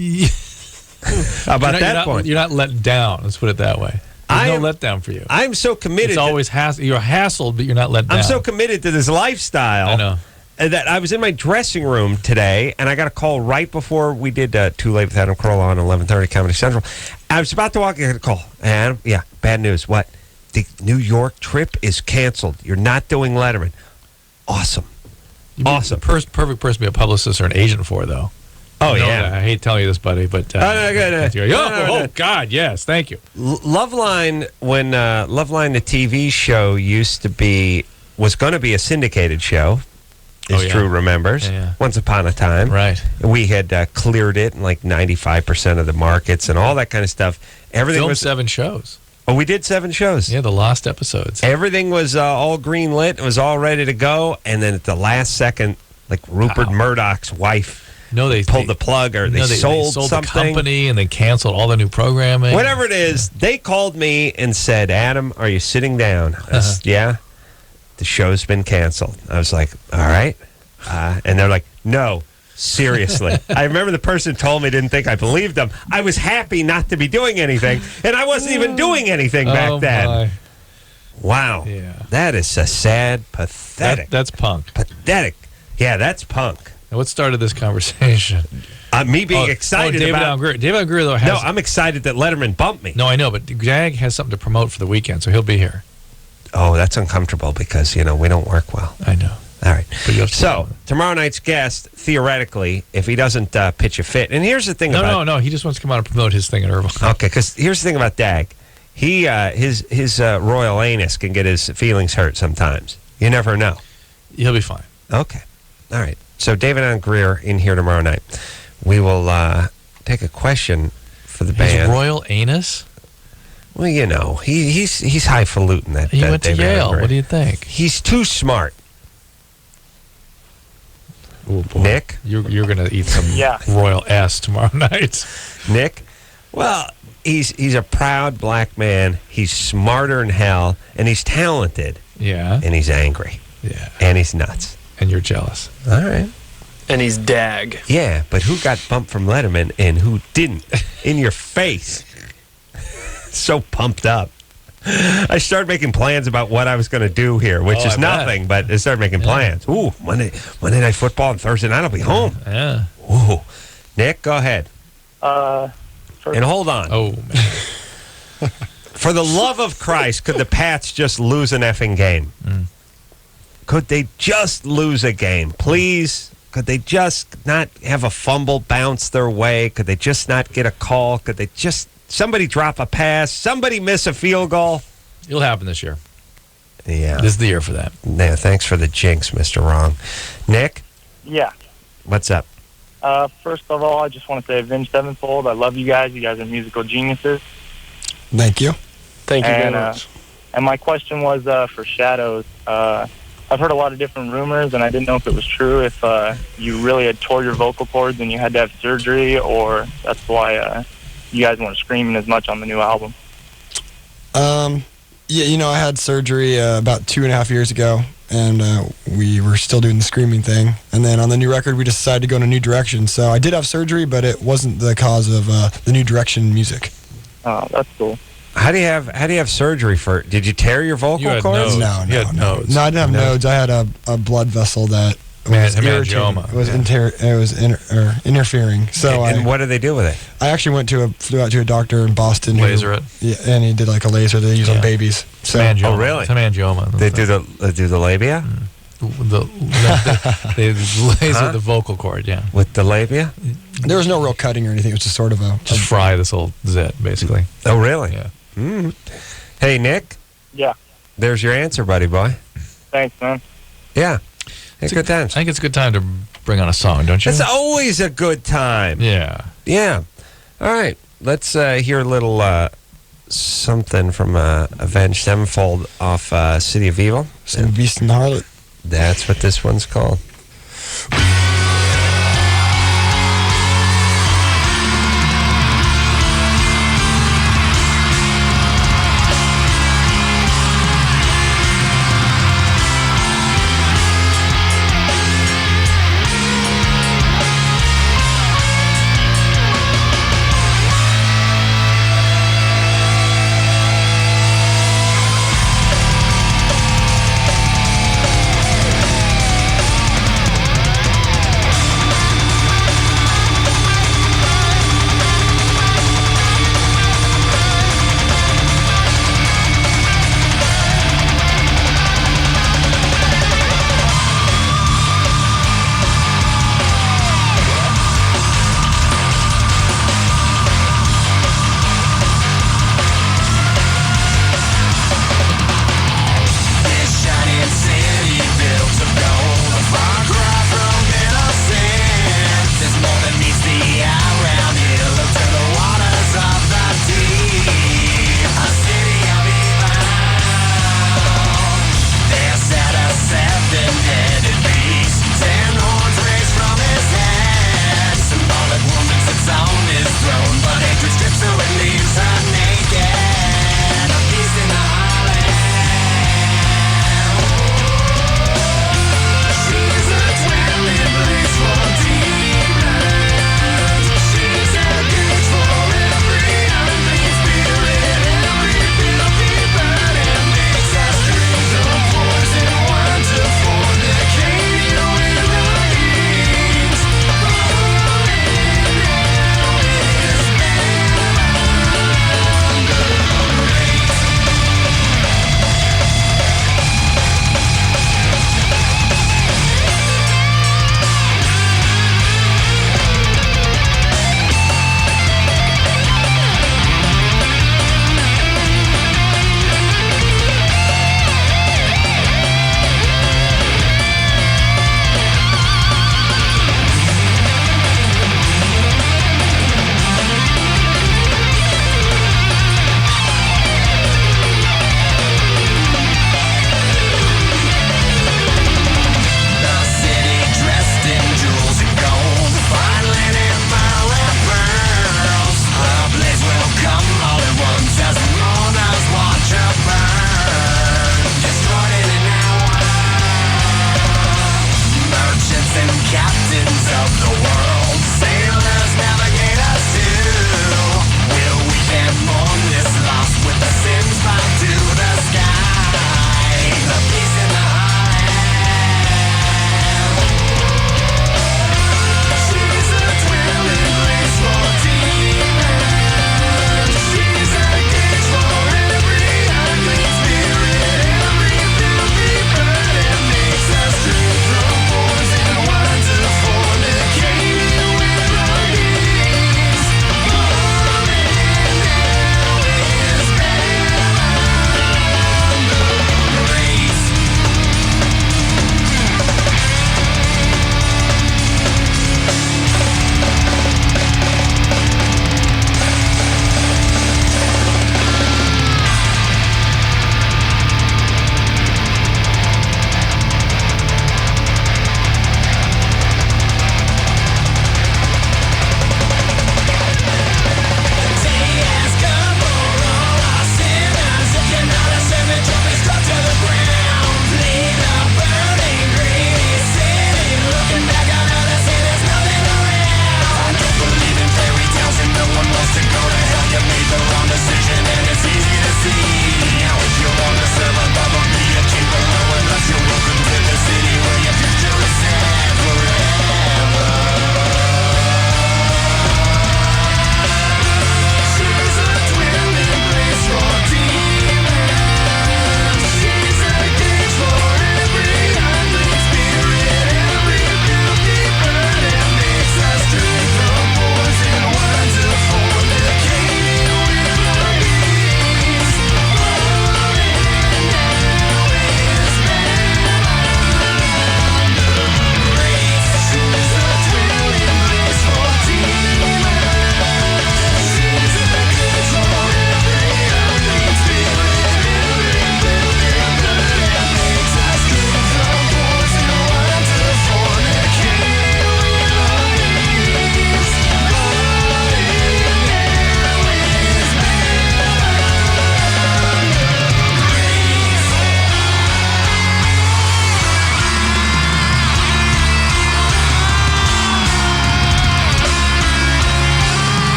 How about that point? You're not let down. Let's put it that way. There's no letdown for you. I'm so committed. It's always you're hassled, but you're not let down. I'm so committed to this lifestyle. I know. That I was in my dressing room today, and I got a call right before we did Too Late with Adam Carolla on 11:30 Comedy Central. I was about to walk in, I got a call. Adam, bad news. What? The New York trip is canceled. You're not doing Letterman. Awesome. Awesome. Perfect person to be a publicist or an agent for, though. Oh, yeah. I hate telling you this, buddy, but... God, yes, thank you. LoveLine, when LoveLine, the TV show, was going to be a syndicated show, as Drew remembers, once upon a time. Right. We had cleared it in like 95% of the markets and all that kind of stuff. Everything was 7 shows. Oh, we did 7 shows. Yeah, the lost episodes. Everything was all green lit. It was all ready to go. And then at the last second, like Rupert Murdoch's wife they pulled the plug, or they sold something. The company and they canceled all the new programming. Whatever it is, they called me and said, Adam, are you sitting down? I said, yeah. The show's been canceled. I was like, all right. And they're like, no, seriously. I remember the person told me, didn't think I believed them. I was happy not to be doing anything, and I wasn't even doing anything back then. My. Wow. Yeah. That is a sad, pathetic. That's punk. Pathetic. Yeah, that's punk. Now, what started this conversation? Me being excited David about... Allen Greer. David Allen Greer, though, has... No, I'm excited that Letterman bumped me. No, I know, but Jag has something to promote for the weekend, so he'll be here. Oh, that's uncomfortable because, we don't work well. I know. All right. So, tomorrow night's guest, theoretically, if he doesn't pitch a fit... And here's the thing about... No. He just wants to come out and promote his thing at Irvine. Okay, because here's the thing about Dag. He, his royal anus can get his feelings hurt sometimes. You never know. He'll be fine. Okay. All right. So, David Allen Greer in here tomorrow night. We will take a question for the band. His royal anus? Well, he's highfalutin. That he went to Yale. What do you think? He's too smart. Oh, boy. Nick, you're going to eat some royal ass tomorrow night. Nick, well, he's a proud black man. He's smarter than hell, and he's talented. Yeah. And he's angry. Yeah. And he's nuts. And you're jealous. All right. And he's Dag. Yeah, but who got bumped from Letterman and who didn't? In your face. So pumped up. I started making plans about what I was going to do here, which is nothing, but I started making plans. Ooh, Monday Night Football and Thursday night I'll be home. Yeah. Ooh. Nick, go ahead. And hold on. Oh, man. For the love of Christ, could the Pats just lose an effing game? Could they just lose a game? Please? Could they just not have a fumble bounce their way? Could they just not get a call? Could they just... Somebody drop a pass. Somebody miss a field goal. It'll happen this year. Yeah. This is the year for that. Yeah, thanks for the jinx, Mr. Wrong. Nick? Yeah. What's up? First of all, I just want to say Avenged Sevenfold. I love you guys. You guys are musical geniuses. Thank you. Thank you very much. And my question was for Shadows. I've heard a lot of different rumors, and I didn't know if it was true, if you really had tore your vocal cords and you had to have surgery, or that's why you guys weren't screaming as much on the new album. Yeah, I had surgery about 2.5 years ago, and we were still doing the screaming thing. And then on the new record, we decided to go in a new direction. So I did have surgery, but it wasn't the cause of the new direction music. Oh, that's cool. How do you have surgery for? Did you tear your vocal cords? No, I didn't have nodes. I had a blood vessel that was irritating. It was interfering. So and what do they do with it? I actually flew out to a doctor in Boston. Laser it. Yeah, and he did like a laser they use on babies. So, oh, really? It's an angioma. They do the labia. They laser the vocal cord, yeah. With the labia? There was no real cutting or anything. It was just sort of fry this old zit, basically. Oh, really? Yeah. Hey, Nick. Yeah. There's your answer, buddy boy. Thanks, man. Yeah. Hey, good times. I think it's a good time to bring on a song, don't you? It's always a good time. Yeah. Yeah. All right. Let's hear a little something from Avenged Sevenfold off City of Evil. Some Beast and Harlot. That's what this one's called.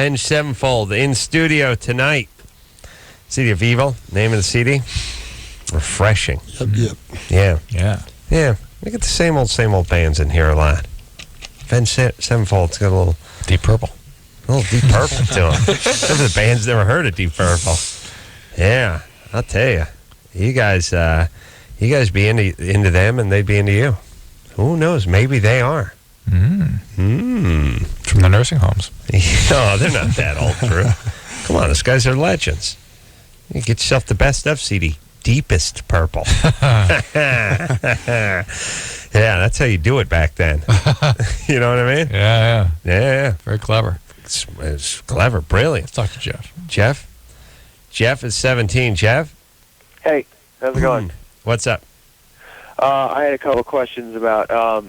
Avenged Sevenfold in studio tonight. CD of Evil, name of the CD. Refreshing. Yep. Yeah. We get the same old bands in here a lot. Avenged Sevenfold's got a little Deep Purple. A little Deep Purple to them. Some of the bands never heard of Deep Purple. Yeah, I'll tell you. You guys be into them and they'd be into you. Who knows? Maybe they are. From the nursing homes. No, they're not that old, Drew. Come on, those guys are legends. You get yourself the best of CD. Deepest Purple. Yeah, that's how you do it back then. You know what I mean? Yeah. Very clever. It's clever, brilliant. Let's talk to Jeff. Jeff is 17. Jeff? Hey, how's it going? What's up? I had a couple of questions about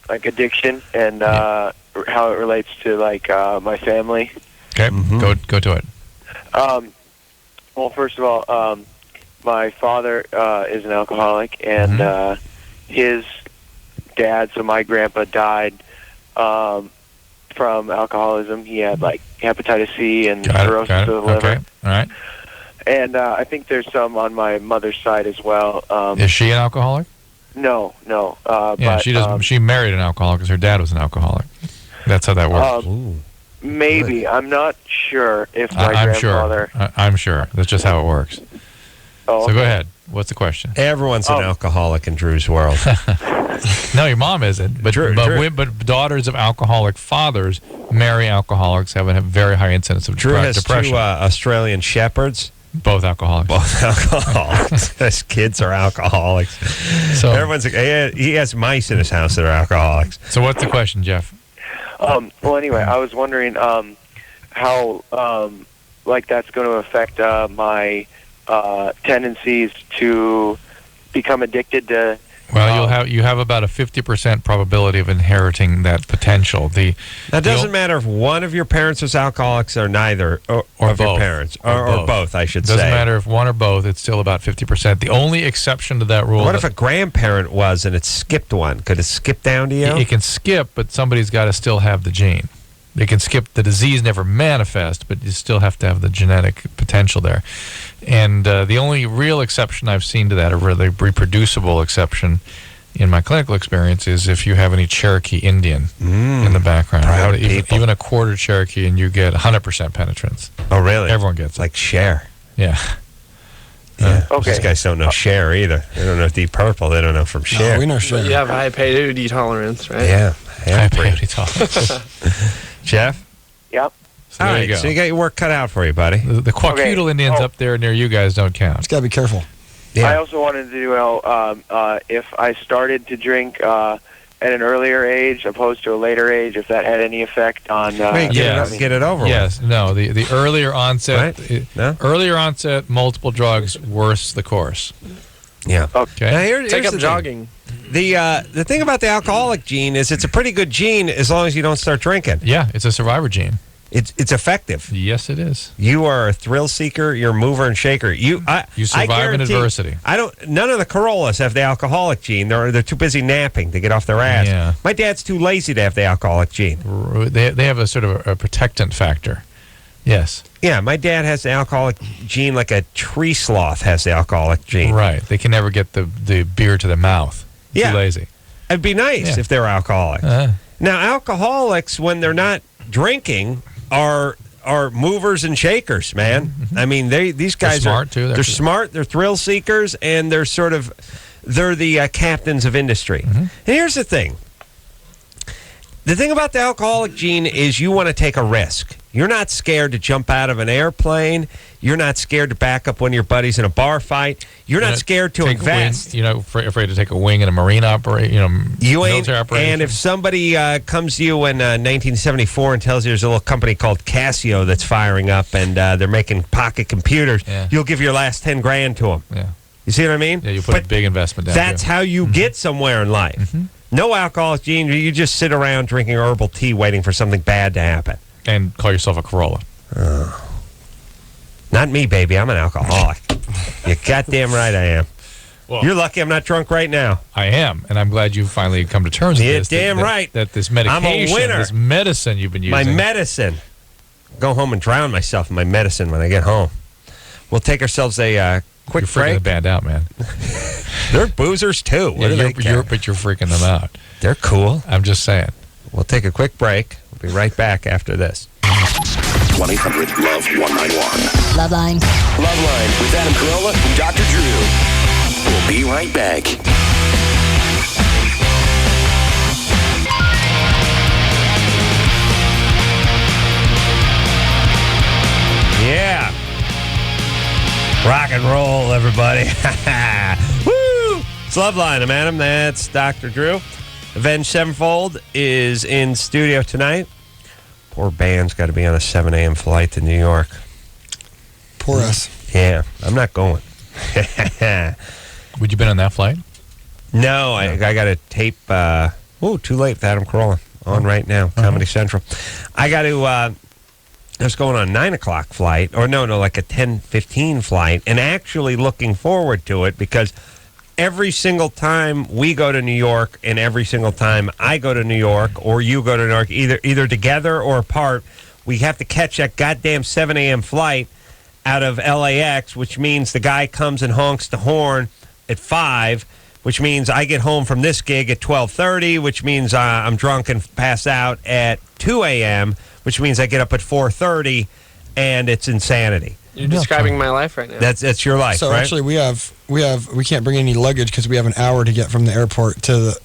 like addiction and how it relates to like my family. Okay, go to it. Well, first of all, my father is an alcoholic, and his dad, so my grandpa, died from alcoholism. He had like hepatitis C and cirrhosis of the liver. Okay, all right. And I think there's some on my mother's side as well. Is she an alcoholic? No. Yeah, but, she doesn't. She married an alcoholic because her dad was an alcoholic. That's how that works. Maybe. I'm not sure if my I'm grandfather... sure. I'm sure. That's just how it works. Oh, so go ahead. What's the question? Everyone's an alcoholic in Drew's world. No, your mom isn't. But daughters of alcoholic fathers marry alcoholics, have a very high incidence of Drew has depression. two Australian shepherds. Both alcoholics. His kids are alcoholics. So everyone's like, he has mice in his house that are alcoholics. So what's the question, Jeff? Well, anyway, I was wondering how like that's going to affect my tendencies to become addicted to. Well, you have about a 50% probability of inheriting that potential. That doesn't matter if one of your parents was alcoholics or neither, or of both. Your parents, or both, I should say. Doesn't matter if one or both. It's still about 50%. The only exception to that rule. What if a grandparent was and it skipped one? Could it skip down to you? It can skip, but somebody's got to still have the gene. They can skip. The disease never manifests, but you still have to have the genetic potential there. And the only real exception I've seen to that, a really reproducible exception in my clinical experience, is if you have any Cherokee Indian in the background. Even a quarter Cherokee, and you get 100% penetrance. Oh, really? Everyone gets like Cher. Yeah. Okay. These guys don't know Cher either. They don't know Deep Purple. They don't know from Cher. No, we know Cher. You have high peyote tolerance, right? Yeah. High peyote tolerance. Jeff? Yep. So All there right, you go. so you got your work cut out for you, buddy. The Quaquetal Indians up there near you guys don't count. Just got to be careful. Yeah. I also wanted to know if I started to drink at an earlier age opposed to a later age, if that had any effect on... get it over with. Yes. No, the earlier onset, earlier onset, multiple drugs, worse the course. Yeah. Okay. Now here's Take up the jogging. The thing about the alcoholic gene is it's a pretty good gene as long as you don't start drinking. Yeah, it's a survivor gene. It's effective. Yes, it is. You are a thrill seeker. You're a mover and shaker. You survive in adversity. None of the Corollas have the alcoholic gene. They're too busy napping to get off their ass. Yeah. My dad's too lazy to have the alcoholic gene. They have a sort of a protectant factor. Yes. Yeah, my dad has the alcoholic gene like a tree sloth has the alcoholic gene. Right. They can never get the beer to the mouth. Yeah. Too lazy. It'd be nice if they were alcoholics. Now, alcoholics, when they're not drinking, are movers and shakers, man. I mean, these guys smart too. They're smart. They're thrill seekers, and they're the captains of industry. And here's the thing. The thing about the alcoholic gene is you want to take a risk. You're not scared to jump out of an airplane. You're not scared to back up one of your buddies in a bar fight. You're not scared to invest. You're not afraid to take a wing in a marine military operation. And if somebody comes to you in 1974 and tells you there's a little company called Casio that's firing up and they're making pocket computers, you'll give your last 10 grand to them. Yeah. You see what I mean? Yeah, you put a big investment down. That's how you get somewhere in life. No alcoholic gene. You just sit around drinking herbal tea waiting for something bad to happen. And call yourself a Corolla. Not me, baby. I'm an alcoholic. You're goddamn right I am. Well, you're lucky I'm not drunk right now. I am, and I'm glad you've finally come to terms with this. Damn right. That this medication, I'm a winner. this medicine you've been using. My medicine. go home and drown myself in my medicine when I get home. We'll take ourselves a quick You're freaking break. the band out, man. They're boozers, too. What do they care? But you're freaking them out. They're cool. I'm just saying. We'll take a quick break. We'll be right back after this. 1-800-LOVE-191. LoveLine. LoveLine with Adam Carolla and Dr. Drew. We'll be right back. Yeah. Rock and roll, everybody. Woo! It's LoveLine. I'm Adam. That's Dr. Drew. Avenged Sevenfold is in studio tonight. Poor band's got to be on a 7 a.m. flight to New York. Poor us. Yeah, I'm not going. Would you been on that flight? No, I got to tape. Too late with Adam Carolla on right now, Comedy Central. I got to. I was going on a 9 o'clock flight, or no, like a 10:15 flight, and actually looking forward to it because every single time we go to New York, and every single time I go to New York, or you go to New York, either together or apart, we have to catch that goddamn 7 a.m. flight out of LAX, which means the guy comes and honks the horn at 5, which means I get home from this gig at 12:30, which means I'm drunk and pass out at 2 a.m., which means I get up at 4:30, and it's insanity. You're describing my life right now. That's your life, So right? actually, we can't bring any luggage because we have an hour to get from the airport to the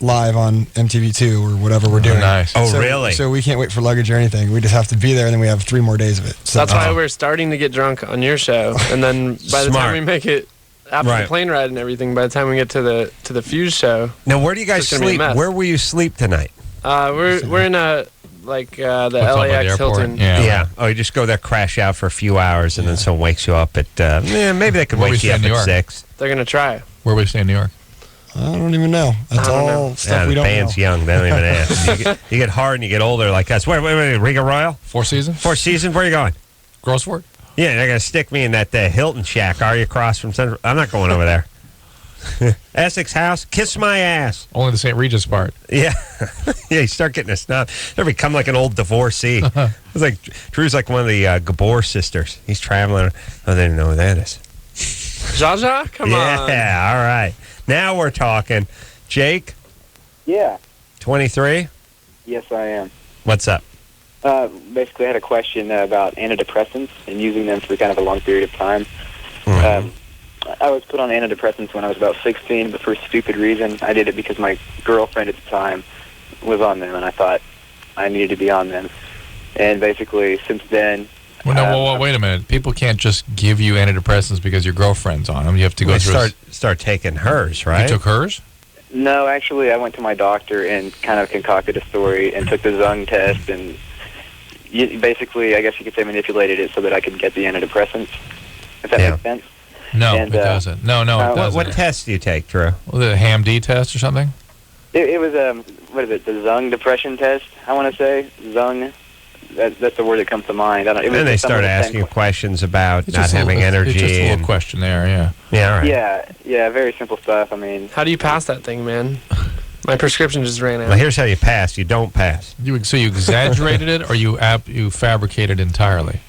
live on MTV2 or whatever we're doing. Nice. Oh, really? So we can't wait for luggage or anything. We just have to be there, and then we have 3 more days of it. So That's why we're starting to get drunk on your show, and then by the time we make it after the plane ride and everything, by the time we get to the Fuse show. Now, where do you guys it's gonna be a sleep? mess. Where will you sleep tonight? We're in the Hotel by the LAX airport. Hilton. Yeah. Oh, you just go there, crash out for a few hours, and then someone wakes you up at. Maybe they could Where we wake stay you in up New at York? 6. They're gonna try. Where we stay in New York? I don't even know. That's all stuff we the don't band's know. young. They don't even ask. You get hard and you get older like us. Wait, Riga Royal? Four Seasons? Four Seasons? Where are you going? Grossford? Yeah, they're going to stick me in that Hilton shack. Are you across from Central? I'm not going over there. Essex House? Kiss my ass. Only the St. Regis part. Yeah. Yeah, you start getting a snob. They'll become like an old divorcee. It's like Drew's like one of the Gabor sisters. He's traveling. Oh, they didn't know who that is. Jaja? Come on. Yeah, all right. Now we're talking. Jake? Yeah. 23? Yes, I am. What's up? Basically, I had a question about antidepressants and using them for kind of a long period of time. I was put on antidepressants when I was about 16, but for a stupid reason. I did it because my girlfriend at the time was on them, and I thought I needed to be on them. And basically, since then... Well, wait a minute. People can't just give you antidepressants because your girlfriend's on them. You have to go through... Start taking hers, right? You took hers? No, actually, I went to my doctor and kind of concocted a story and took the Zung test and basically, I guess you could say, manipulated it so that I could get the antidepressants, if that makes sense. No, it doesn't. No, it doesn't. What test do you take, Drew? The HAM-D test or something? It was, what is it, the Zung depression test, I want to say. Zung, that's the word that comes to mind. I don't, it was And they some of start the asking questions about It's not just having energy. It's just a little and- questionnaire, yeah. Yeah, all right. Yeah, very simple stuff. I mean... How do you pass that thing, man? My prescription just ran out. Well, here's how you pass. You don't pass. So you exaggerated it, or you fabricated entirely?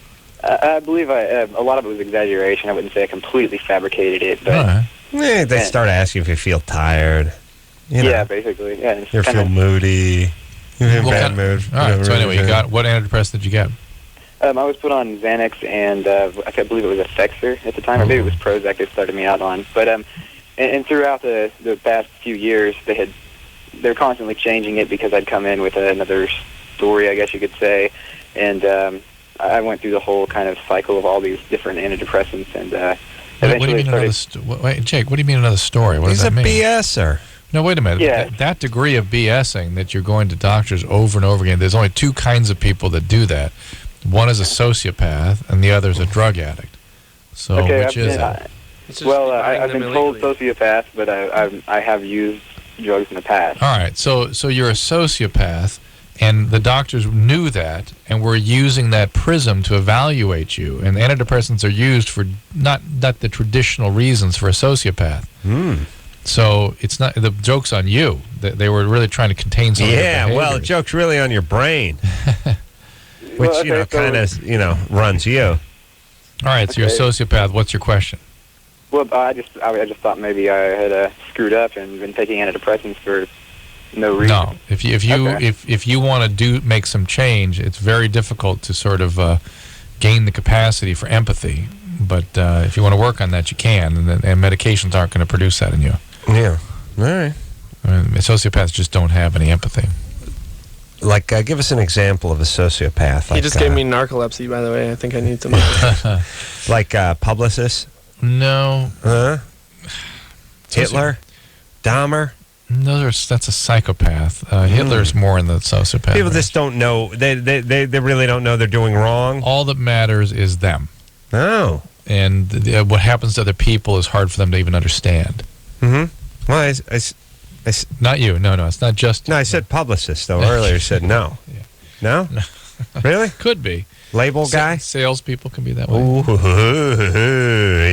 I believe a lot of it was exaggeration. I wouldn't say I completely fabricated it, but... They start asking if you feel tired. You know, yeah, basically. Yeah, you feel moody. You're in a bad mood. All right, so anyway, what antidepressant did you get? I was put on Xanax and I believe it was Effexor at the time, or maybe it was Prozac they started me out on. But and throughout the past few years, they're constantly changing it because I'd come in with another story, I guess you could say, and I went through the whole kind of cycle of all these different antidepressants, and What do you mean wait, Jake, what do you mean another story? What does that mean? He's a BSer. No, wait a minute. Yeah. That degree of BSing that you're going to doctors over and over again, there's only two kinds of people that do that. One is a sociopath, and the other is a drug addict. So okay, which is it? I've been told sociopath, but I have used drugs in the past. All right, so you're a sociopath, and the doctors knew that, and were using that prism to evaluate you. And antidepressants are used for not the traditional reasons for a sociopath. So it's not the joke's on you. They were really trying to contain some of your Yeah, well, the behaviors. joke's really on your brain. which kind of runs you. All right, so you're a sociopath. What's your question? Well, I just thought maybe I had screwed up and been taking antidepressants for no reason. No, if you want to make some change, it's very difficult to sort of gain the capacity for empathy. But if you want to work on that, you can, and medications aren't going to produce that in you. Yeah. All right. I mean, sociopaths just don't have any empathy. Like, give us an example of a sociopath. He just gave me narcolepsy, by the way. I think I need some. Like publicist? No. Hitler? Dahmer? That's a psychopath. Hitler's more in the sociopath. People just don't know. They really don't know they're doing wrong. All that matters is them. Oh. And what happens to other people is hard for them to even understand. Mm-hmm. Well, not you. No, it's not just. No, I said publicist, though. Earlier, you said no. Yeah. No? Really? Could be. Label guy? Salespeople can be that way. Ooh,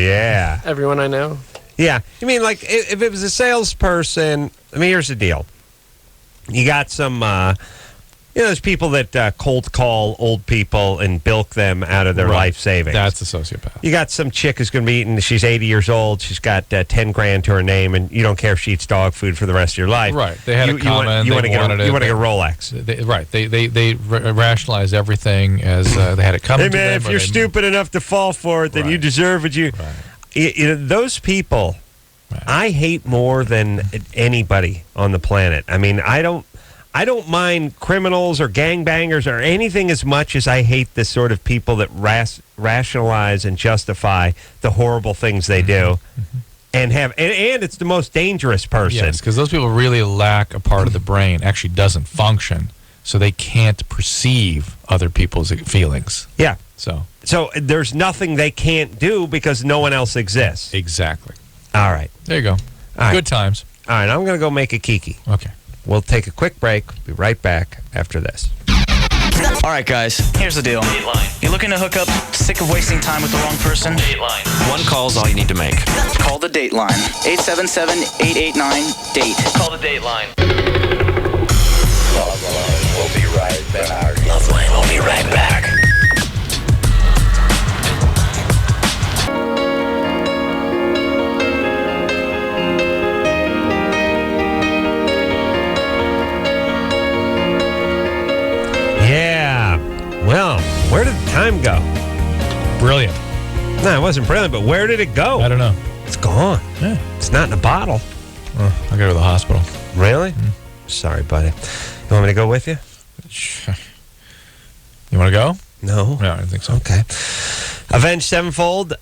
yeah. Everyone I know. Yeah. You mean, like, if it was a salesperson, I mean, here's the deal. You got some, there's people that cold call old people and bilk them out of their life savings. That's a sociopath. You got some chick who's going to be eating, she's 80 years old, she's got 10 grand to her name, and you don't care if she eats dog food for the rest of your life. Right. They had a comment. You want to get a Rolex. They rationalize everything as they had it coming to them. Hey, man, if you're stupid enough to fall for it, then you deserve it. Those people, I hate more than anybody on the planet. I mean, I don't mind criminals or gangbangers or anything as much as I hate the sort of people that rationalize and justify the horrible things they do. And it's the most dangerous person. Yes, because those people really lack a part of the brain, actually doesn't function, so they can't perceive other people's feelings. Yeah. So there's nothing they can't do because no one else exists. Exactly. All right. There you go. Good times. All right, I'm going to go make a kiki. Okay. We'll take a quick break. Be right back after this. All right, guys, here's the deal. Dateline. You looking to hook up, sick of wasting time with the wrong person? Dateline. One call's all you need to make. Call the Dateline. 877-889-DATE. Call the Dateline. LoveLine will be right back. LoveLine will be right back. Yeah. Well, where did the time go? Brilliant. No, it wasn't brilliant, but where did it go? I don't know. It's gone. Yeah. It's not in a bottle. I got to go to the hospital. Really? Sorry, buddy. You want me to go with you? Sure. You want to go? No. No, I don't think so. Okay. Avenged Sevenfold.